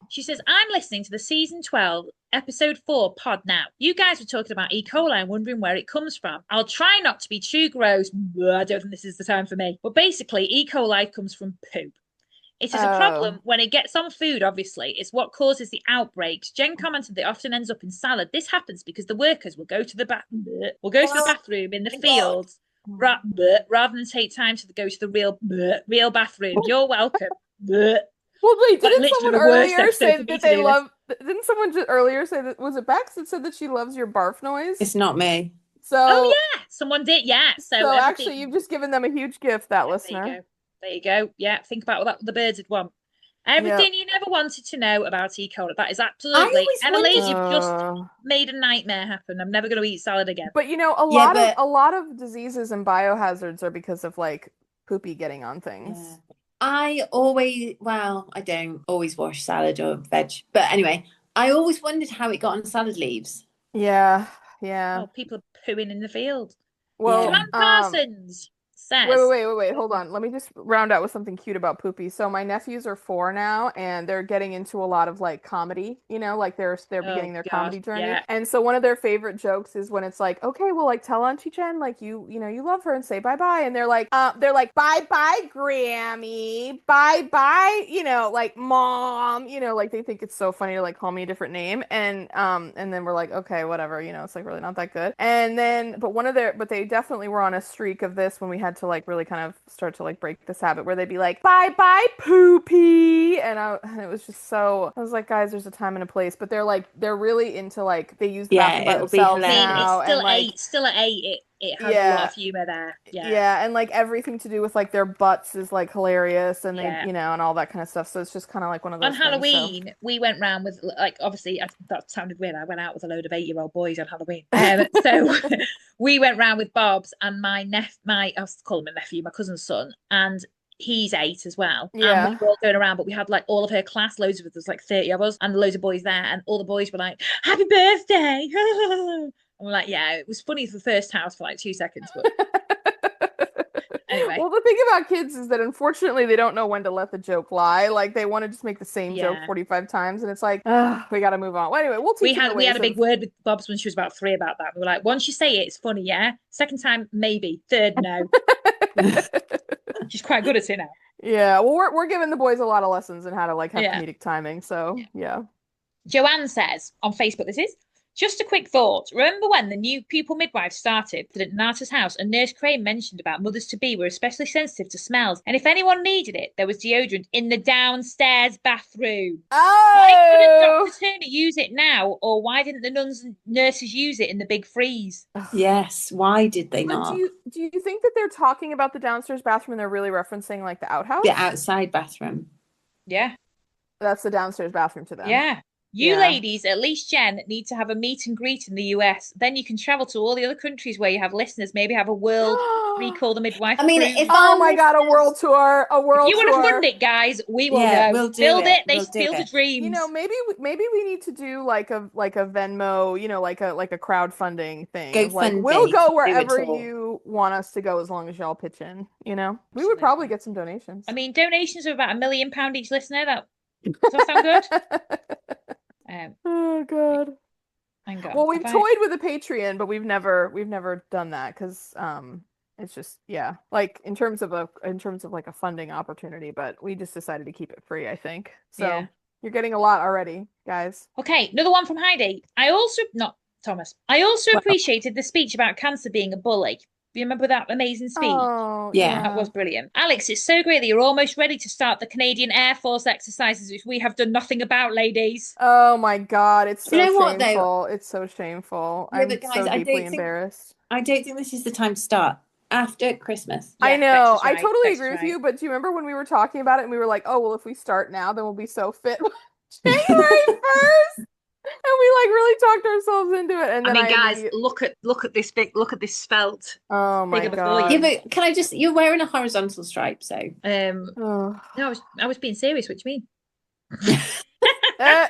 She says, I'm listening to the season 12, episode 4 pod now. You guys were talking about E. coli and wondering where it comes from. I'll try not to be too gross. I don't think this is the time for me. But basically, E. coli comes from poop. It is a problem when it gets on food, obviously. It's what causes the outbreaks. Jen commented that it often ends up in salad. This happens because the workers will go to the bathroom in the fields rather than take time to go to the real bathroom. You're welcome. Well, wait, didn't someone earlier say that they love... Didn't someone just earlier say that... Was it Bex that said that she loves your barf noise? It's not me. So... Oh, yeah. Someone did, yeah. So actually, you've just given them a huge gift, that listener. There you go. Yeah, think about what the birds would want. Everything you never wanted to know about E. coli. That is absolutely... Emily, you've just made a nightmare happen. I'm never going to eat salad again. But, you know, a lot of diseases and biohazards are because of, like, poopy getting on things. Yeah. I don't always wash salad or veg. But anyway, I always wondered how it got on salad leaves. Yeah. Well, people are pooing in the field. Well, Joanne Parsons says... Wait. Hold on. Let me just round out with something cute about poopy. So my nephews are 4 now, and they're getting into a lot of, like, comedy, you know, like they're beginning their comedy journey. Yeah. And so one of their favorite jokes is when it's like, okay, well, like, tell Auntie Jen, like, you know, you love her and say bye-bye. And they're like, bye-bye, Grammy. Bye-bye, you know, like, Mom. You know, like, they think it's so funny to, like, call me a different name. And then we're like, okay, whatever, you know, it's, like, really not that good. And then, but they definitely were on a streak of this when we had to, like, really kind of start to, like, break this habit where they'd be like, bye-bye, poopy. And it was just so, I was like, guys, there's a time and a place. But they're really into, like, they use the bathroom by themselves now. It's still at 8. It has a lot of humor there. Yeah, and, like, everything to do with, like, their butts is, like, hilarious, and they, you know, and all that kind of stuff. So it's just kind of like one of those. On Halloween, we went round with, like, obviously that sounded weird. I went out with a load of 8-year-old boys on Halloween. So we went round with Bob's and I was calling him a nephew, my cousin's son, and he's 8 as well. Yeah. And we were all going around, but we had, like, all of her class, loads of us, there's like 30 of us, and loads of boys there, and all the boys were like, happy birthday. And we're like, yeah, it was funny for the first house for like 2 seconds, but anyway. Well, the thing about kids is that unfortunately they don't know when to let the joke lie. Like, they want to just make the same joke 45 times, and it's like, we got to move on. Well, anyway, we'll teach we had a big word with Bob's when she was about 3 about that. We were like, once you say it, it's funny, yeah. Second time, maybe. Third, no. She's quite good at it now. Yeah, well, we're giving the boys a lot of lessons in how to, like, have comedic timing. So yeah. Joanne says on Facebook, this is. Just a quick thought. Remember when the new pupil midwife started at Nata's house and Nurse Crane mentioned about mothers-to-be were especially sensitive to smells, and if anyone needed it, there was deodorant in the downstairs bathroom. Oh! Why couldn't Dr. Turner use it now? Or why didn't the nuns and nurses use it in the big freeze? Yes, why did they But not? do you think that they're talking about the downstairs bathroom and they're really referencing like the outhouse? The outside bathroom. Yeah. That's the downstairs bathroom to them. Yeah. You Yeah. ladies, at least Jen, need to have a meet and greet in the US. Then you can travel to all the other countries where you have listeners. Maybe have a world ReCall The Midwife. I mean, cruise. if Oh our my God, a listeners- world tour, a world If you want to tour. fund it, guys, we will Yeah, go. we'll do Build it. it. They We'll do build the it. dreams. You know, maybe we need to do like a Venmo, you know, like a crowdfunding thing. Of, like, GoFundMe we'll to go do it wherever all. you want us to go as long as y'all pitch in, you know? We would probably get some donations. I mean, donations of about £1 million each listener. Does that sound good? Oh God. Hang on. Well, we've toyed with a Patreon, but we've never done that because it's just like in terms of like a funding opportunity, but we just decided to keep it free, I think. So Yeah. you're getting a lot already, guys. Okay, another one from Heidi. I also appreciated the speech about cancer being a bully. Do you remember that amazing speech? Oh, Yeah. That was brilliant. Alex, it's so great that you're almost ready to start the Canadian Air Force exercises, which we have done nothing about, ladies. Oh my God, it's so You know what, though? shameful. It's so shameful. Yeah, I'm but guys, so I don't deeply think- embarrassed. I don't think this is the time to start. After Christmas. I Yeah, know. Bex is I right. totally Bex is agree with right. you, but do you remember when we were talking about it and we were like, oh, well, if we start now, then we'll be so fit January 1st. And we like really talked ourselves into it. And I then mean, guys, look at this svelte. Oh my figure before you. God. Yeah, but can I just? You're wearing a horizontal stripe, so. Oh. No, I was being serious. What do you mean? Eh,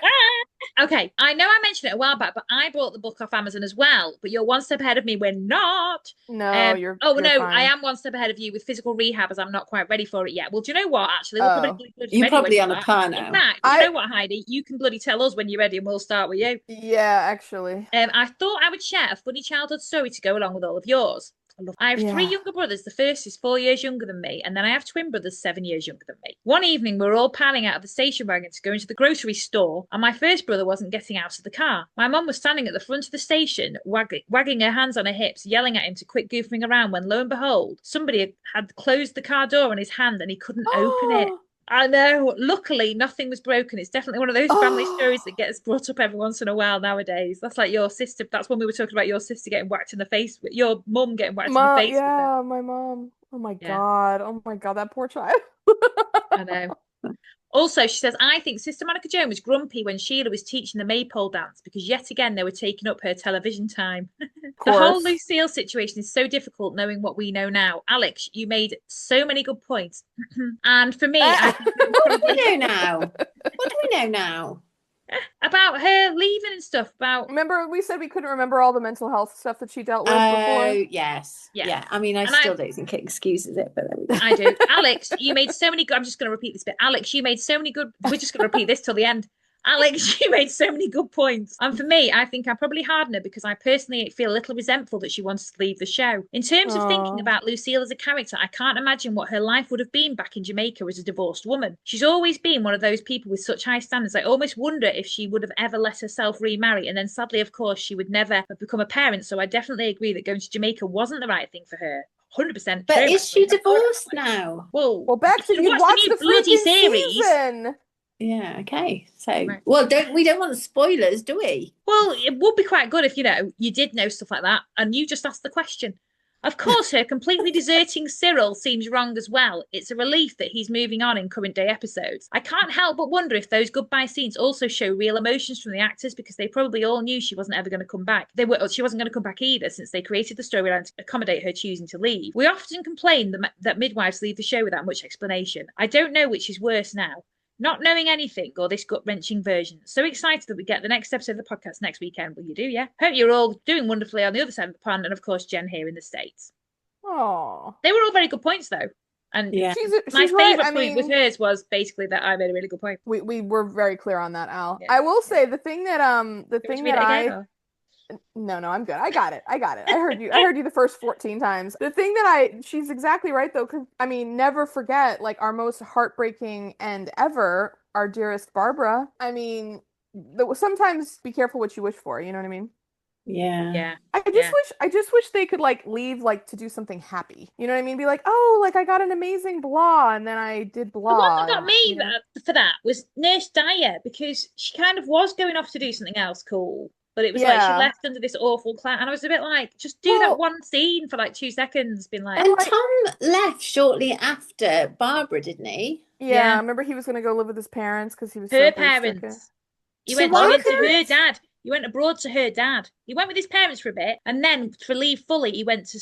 Okay, I know I mentioned it a while back, but I bought the book off Amazon as well. But you're one step ahead of me. We're not. no, you're you're no, fine. I am one step ahead of you with physical rehab, as I'm not quite ready for it yet. Well, do you know what? Actually, we're probably You're probably on a par par now. In fact, you know what, Heidi? You can bloody tell us when you're ready, and we'll start with you. Yeah, actually. I thought I would share a funny childhood story to go along with all of yours. I have 3 younger brothers. The first is 4 years younger than me, and then I have twin brothers 7 years younger than me. One evening, we were all piling out of the station wagon to go into the grocery store, and my first brother wasn't getting out of the car. My mum was standing at the front of the station, wagging her hands on her hips, yelling at him to quit goofing around, when lo and behold, somebody had closed the car door on his hand and he couldn't open it. I know. Luckily, nothing was broken. It's definitely one of those family stories that gets brought up every once in a while nowadays. That's like your sister. That's when we were talking about your sister getting whacked in the face, your mum getting whacked in the face. Yeah, my mom. Oh my God. Oh my God, that poor child. I know. Also, she says, I think Sister Monica Joan was grumpy when Sheila was teaching the maypole dance because yet again they were taking up her television time. The whole Lucille situation is so difficult knowing what we know now. Alex, you made so many good points. And for me, I think what do we know now? What do we know now? About her leaving and stuff. Remember, we said we couldn't remember all the mental health stuff that she dealt with before? Oh, yes. Yeah. I mean, I still don't think it excuses it, but there we go. I do. Alex, you made so many good. I'm just going to repeat this bit. Alex, you made so many good. We're just going to repeat this till the end. Alex, you made so many good points. And for me, I think I probably hardened her because I personally feel a little resentful that she wanted to leave the show. In terms of thinking about Lucille as a character, I can't imagine what her life would have been back in Jamaica as a divorced woman. She's always been one of those people with such high standards. I almost wonder if she would have ever let herself remarry. And then sadly, of course, she would never have become a parent. So I definitely agree that going to Jamaica wasn't the right thing for her. 100%. But is she divorced now? Well, Bex, you watched the bloody freaking season. Yeah, okay. So, well, we don't want spoilers, do we? Well, it would be quite good if, you did know stuff like that and you just asked the question. Of course, her completely deserting Cyril seems wrong as well. It's a relief that he's moving on in current day episodes. I can't help but wonder if those goodbye scenes also show real emotions from the actors because they probably all knew she wasn't ever going to come back. She wasn't going to come back either since they created the storyline to accommodate her choosing to leave. We often complain that midwives leave the show without much explanation. I don't know which is worse now. Not knowing anything or this gut-wrenching version. So excited that we get the next episode of the podcast next weekend. Well, you do, yeah? Hope you're all doing wonderfully on the other side of the pond and, of course, Jen here in the States. Oh, they were all very good points, though. And my favourite point with hers was basically that I made a really good point. We were very clear on that, Al. Yeah. I will say the thing that No, I'm good. I got it. I heard you the first 14 times. The thing that she's exactly right though, because I mean, never forget like our most heartbreaking end ever, our dearest Barbara. I mean, sometimes be careful what you wish for, you know what I mean? Yeah. I just wish they could like leave like to do something happy. You know what I mean? Be like, oh, like I got an amazing blah, and then I did The one blah, that got and me you know. for that was Nurse Dyer because she kind of was going off to do something else cool, but it was like she Yeah. left under this awful cloud, and I was a bit like, just do that Well, one scene for like 2 seconds, being like, and And like, Tom left shortly after Barbara, didn't he? yeah, yeah, I remember he was gonna go live with his parents because he was so her heartstricken. parents. He So went. She why Her went to couldn't her parents? dad. He went abroad to her dad. He went with his parents for a bit, and then for leave fully, he went to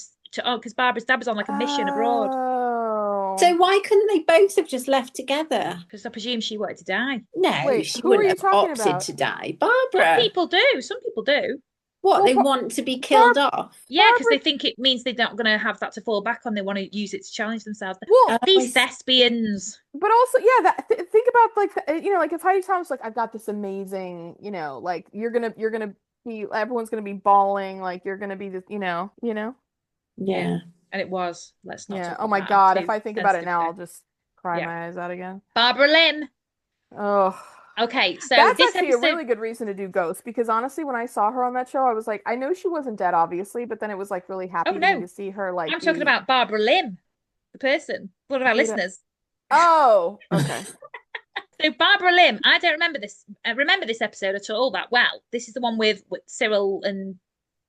because Barbara's dad was on like a mission abroad. Oh. so why couldn't they both have just left together? Because I presume she wanted to die. No, Wait, she who are wouldn't you have talking opted about? to die. Some Barbara. people do. Some people do. What, Well, they want to be Barb killed off? Yeah, because Barbara, they think it means they're not going to have that to fall back on. They want to use it to challenge themselves. well, These thespians. but also, yeah, think about like you know, like if Heidi Thomas like I've got this amazing, you know, like you're gonna be everyone's gonna be bawling, like you're gonna be this, you know. Yeah. Yeah. And it was. Let's not Yeah. talk Oh about my that. I'm God, if too I think about it sensitive now, to I'll it. just cry Yeah. my eyes out again. Barbara Lim. Oh. Okay, so That's this actually a episode. really good reason to do Ghost because honestly, when I saw her on that show, I was like, I know she wasn't dead, obviously, but then it was like really Oh happy to me no, to see her like I'm talking be about Barbara Lim, the person, one of our who the listeners. Oh, okay. So Barbara Lim, I don't remember this. Remember this episode at all that well. This is the one with Cyril and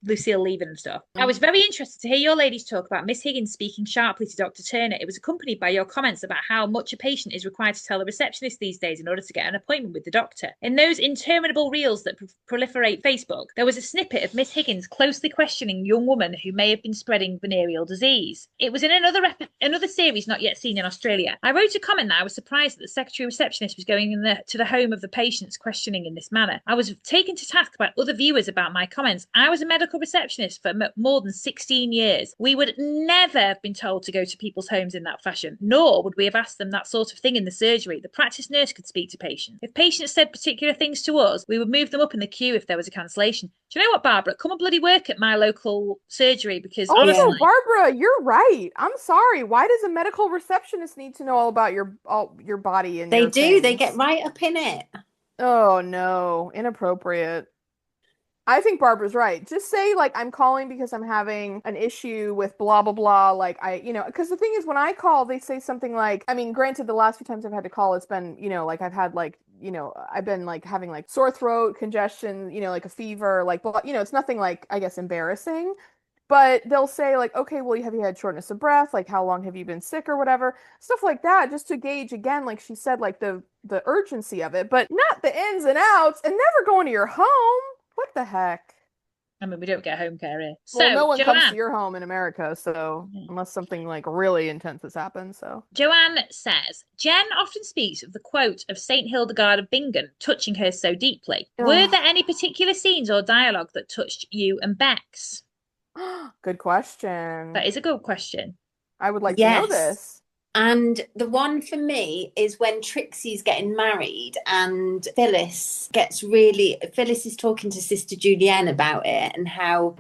Lucille leaving and stuff. I was very interested to hear your ladies talk about Miss Higgins speaking sharply to Dr. Turner. It was accompanied by your comments about how much a patient is required to tell the receptionist these days in order to get an appointment with the doctor. In those interminable reels that proliferate Facebook, there was a snippet of Miss Higgins closely questioning a young woman who may have been spreading venereal disease. It was in another series not yet seen in Australia. I wrote a comment that I was surprised that the secretary receptionist was going to the home of the patients questioning in this manner. I was taken to task by other viewers about my comments. I was a medical receptionist for more than 16 years. We would never have been told to go to people's homes in that fashion, nor would we have asked them that sort of thing in the surgery. The practice nurse could speak to patients. If patients said particular things to us, we would move them up in the queue if there was a cancellation. Do you know what, Barbara? Come and bloody work at my local surgery because Also, honestly, Barbara, you're right. I'm sorry. Why does a medical receptionist need to know all your body and They your do. They get things? right up in it. Oh no, inappropriate. I think Barbara's right. Just say like I'm calling because I'm having an issue with blah blah blah. Like because the thing is when I call, they say something like, I mean, granted, the last few times I've had to call, it's been, like I've had like, I've been like having like sore throat, congestion, like a fever, like blah, it's nothing like I guess embarrassing. But they'll say like, okay, well, have you had shortness of breath? Like, how long have you been sick or whatever? Stuff like that, just to gauge again, like she said, like the urgency of it, but not the ins and outs, and never going to your home. What the heck? I mean, we don't get home care here. Well, So, no one comes to Joanne. your home in America, so unless something like really intense has happened, so. Joanne says, Jenn often speaks of the quote of St. Hildegard of Bingen touching her so deeply. Were there any particular scenes or dialogue that touched you and Bex? Good question. That is a good question. I would like to know Yes. this. And the one for me is when Trixie's getting married and Phyllis is talking to Sister Julienne about it and how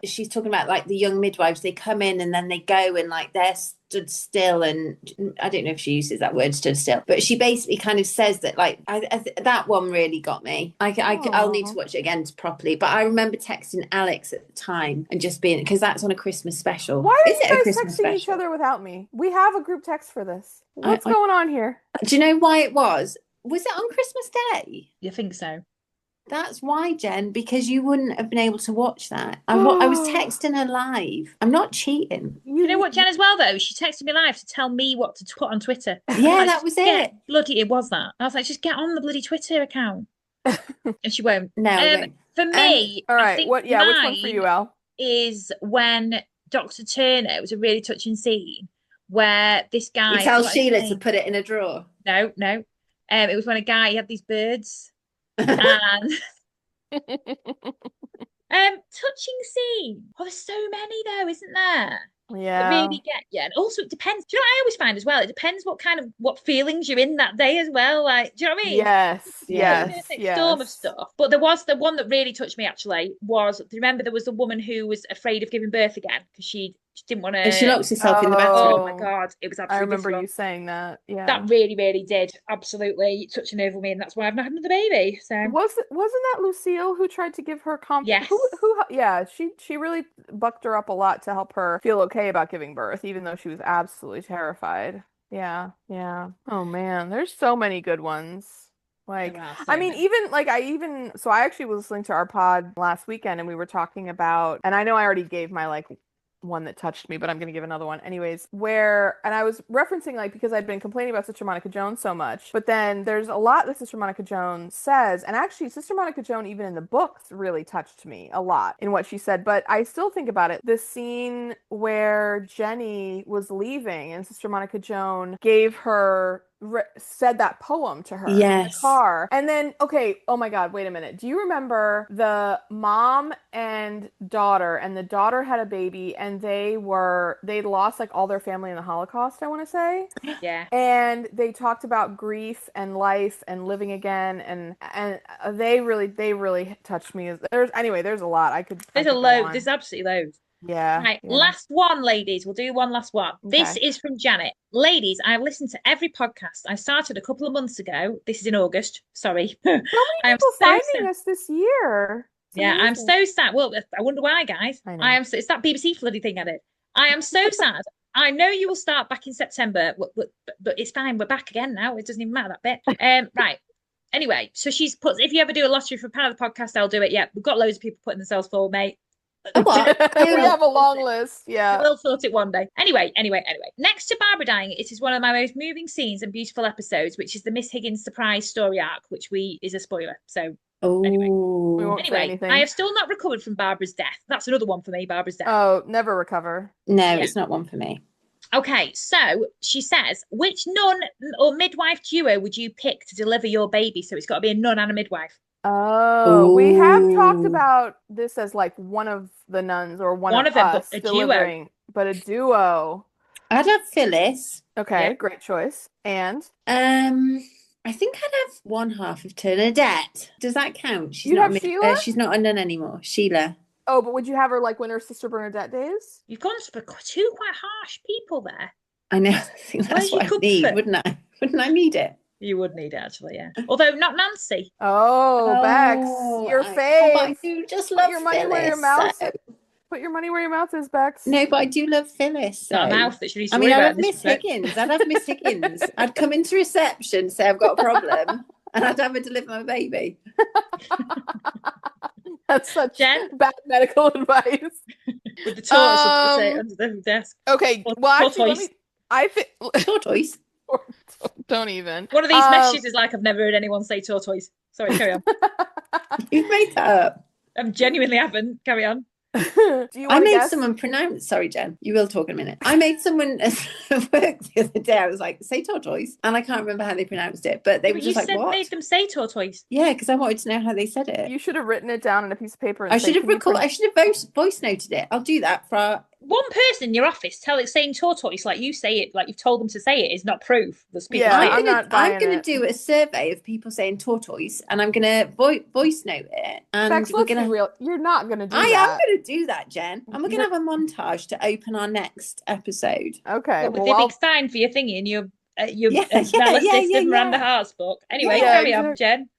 she's talking about like the young midwives, they come in and then they go and like they're stood still, and I don't know if she uses that word stood still, but she basically kind of says that like that one really got me. I'll need to watch it again properly, but I remember texting Alex at the time and just being, because that's on a Christmas special. Why are Is it a you guys Christmas texting special? each other without me? We have a group text for this. What's going on here? Do you know why it was? Was it on Christmas Day? You think so? That's why, Jen, because you wouldn't have been able to watch that. I was texting her live. I'm not cheating. You know what, Jen, as well, though? She texted me live to tell me what to put on Twitter. Yeah, like, that was it. It was that. I was like, just get on the bloody Twitter account. And she won't. No, I won't. For me, all right, I think which one for you, Al? Is when Dr. Turner, it was a really touching scene where this guy... You tell Sheila to put it in a drawer. No. It was when a guy, he had these birds and... touching scene. Oh, there's so many though, isn't there? that really get you. And also it depends. Do you know what I always find as well? It depends what feelings you're in that day as well. Like, do you know what I mean? Yes, Yeah. Perfect storm of stuff. But there was the one that really touched me actually was, do you remember there was the woman who was afraid of giving birth again because she didn't want to. And she locks herself in the bathroom. Oh my God, it was absolutely I remember visceral. you saying that. Yeah. That really, really did absolutely touch a nerve with me, and that's why I've not had another baby. So Wasn't that Lucille who tried to give her yes, who yeah, she really bucked her up a lot to help her feel okay about giving birth, even though she was absolutely terrified. Yeah, yeah. Oh man, there's so many good ones. Like, There are so I mean, many. so I actually was listening to our pod last weekend and we were talking about, and I know I already gave my like one that touched me, but I'm going to give another one anyways, and I was referencing like, because I'd been complaining about Sister Monica Jones so much, but then there's a lot that Sister Monica Jones says, and actually Sister Monica Jones, even in the books, really touched me a lot in what she said, but I still think about it. The scene where Jenny was leaving and Sister Monica Jones gave her said that poem to her in the car. And then, okay, oh my God, wait a minute. Do you remember the mom and the daughter had a baby and they'd lost like all their family in the Holocaust, I want to say. Yeah. And they talked about grief and life and living again, and they really touched me. There's a lot. There's a load. There's absolutely loads. Yeah. Right. Yeah. Last one, ladies. We'll do one last one. Okay. This is from Janet. Ladies, I've listened to every podcast. I started a couple of months ago. This is in August. Sorry. So many people finding us this year. Yeah, I'm so sad. Well, I wonder why, guys. I know. It's that BBC floody thing at it. I am so sad. I know you will start back in September, but it's fine. We're back again now. It doesn't even matter that bit. Right. Anyway, so she's put, if you ever do a lottery for part of the podcast, I'll do it. Yeah, we've got loads of people putting themselves forward, mate. What? We have a long list. Yeah. We'll sort it one day. Anyway. Next to Barbara dying, it is one of my most moving scenes and beautiful episodes, which is the Miss Higgins surprise story arc, which is a spoiler. So we won't say anything. I have still not recovered from Barbara's death. That's another one for me, Barbara's death. Oh, never recover. No, it's not one for me. Okay, so she says, which nun or midwife duo would you pick to deliver your baby? So it's got to be a nun and a midwife. Oh, we have talked about this as like one of the nuns or one of us a delivering, duo. But a duo. I'd have Phyllis. Okay, great choice. And I think I'd have one half of Bernadette. Does that count? You'd have Sheila? She's not a nun anymore. Sheila. Oh, but would you have her like when her Sister Bernadette days? You've gone for two quite harsh people there. I know. I think that's what I need, wouldn't I? Wouldn't I need it? You would need it, actually, yeah. Although not Nancy. Oh, Bex, your fave. I do just love your money Phyllis, where your mouth. Put your money where your mouth is, Bex. No, but I do love Phyllis. Not a mouth that she needs to I'd have Miss Higgins. I'd have Miss Higgins. I'd come into reception, say I've got a problem, and I'd have her deliver my baby. That's such Jen? bad medical advice. With the tortoise under the desk. Okay, well, actually, tortoise. Don't even. One of these messages is like, I've never heard anyone say tortoise. Sorry, carry on. You've made that up. I genuinely haven't. Carry on. I made someone pronounce. Sorry, Jen. You will talk in a minute. I made someone at work the other day. I was like, "Say tortoise," and I can't remember how they pronounced it, but they were just like, "What?" Made them say tortoise. Yeah, because I wanted to know how they said it. You should have written it down on a piece of paper. And I should have recorded. I should have voice noted it. I'll do that for our... One person in your office saying tortoise like you say it, like you've told them to say it, is not proof. I'm gonna do a survey of people saying tortoise, and I'm gonna voice note it. And Bex, we're gonna real. You're not gonna do that. I am gonna do that, Jen. And we're gonna have a montage to open our next episode. Okay. With the big sign for your thingy and your system Miranda Hart's book. Anyway, carry on, Jen.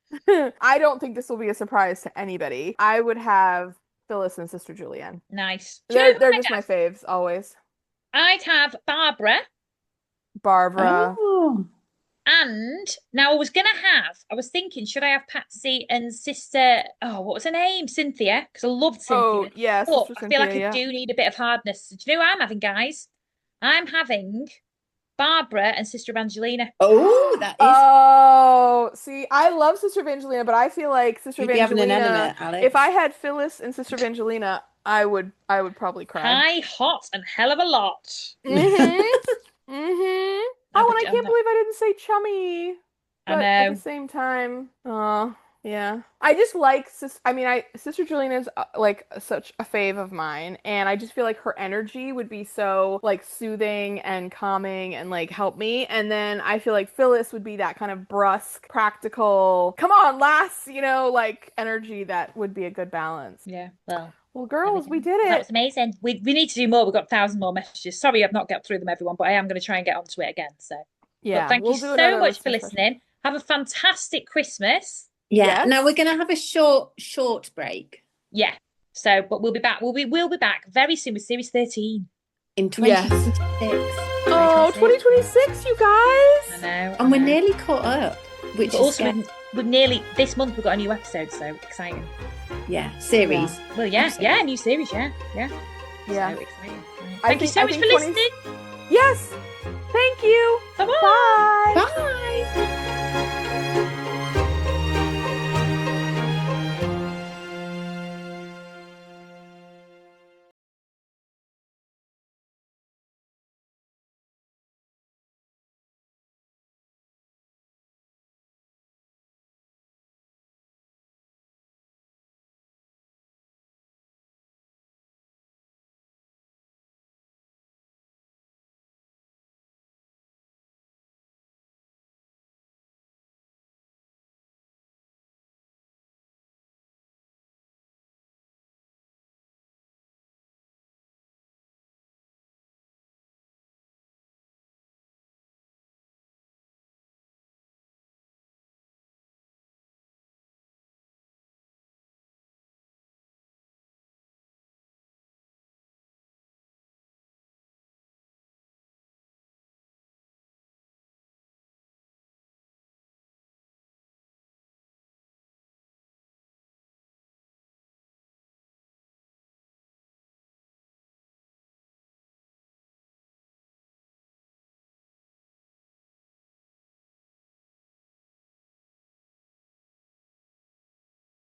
I don't think this will be a surprise to anybody. I would have Phyllis and Sister Julianne. Nice. They're just my faves, always. I'd have Barbara. Oh. And now I was thinking, should I have Patsy and Sister, what was her name? Cynthia, because I loved Cynthia. Oh, yeah, but I feel like I do need a bit of hardness. Do you know what I'm having, guys? I'm having Barbara and Sister Evangelina. Oh, that is. Oh, see, I love Sister Evangelina, but I feel like Sister Evangelina. If I had Phyllis and Sister Evangelina, I would probably cry. High, hot, and hell of a lot. Mm-hmm. Oh, and I can't believe I didn't say chummy. But I know. At the same time, Yeah. I just like Sister Juliana's like such a fave of mine, and I just feel like her energy would be so like soothing and calming and like help me. And then I feel like Phyllis would be that kind of brusque, practical, come on, lass, like energy that would be a good balance. Yeah. Well, girls, we did it. That was amazing. We need to do more. We've got 1,000 more messages. Sorry, I've not got through them, everyone, but I am going to try and get onto it again. So, yeah, but thank you so much for listening. Have a fantastic Christmas. Yeah. Yes. Now we're going to have a short break. Yeah. So, but we'll be back. We'll be back very soon with series 13 in 2026. Oh, 2026, you guys! I know. And we're nearly caught up. Which is also we're nearly this month. We've got a new episode, so exciting. Yeah, series. Yeah. Well, yeah, new series. Yeah. So exciting. Right. Thank you so much for listening. Yes. Thank you. Bye-bye. Bye.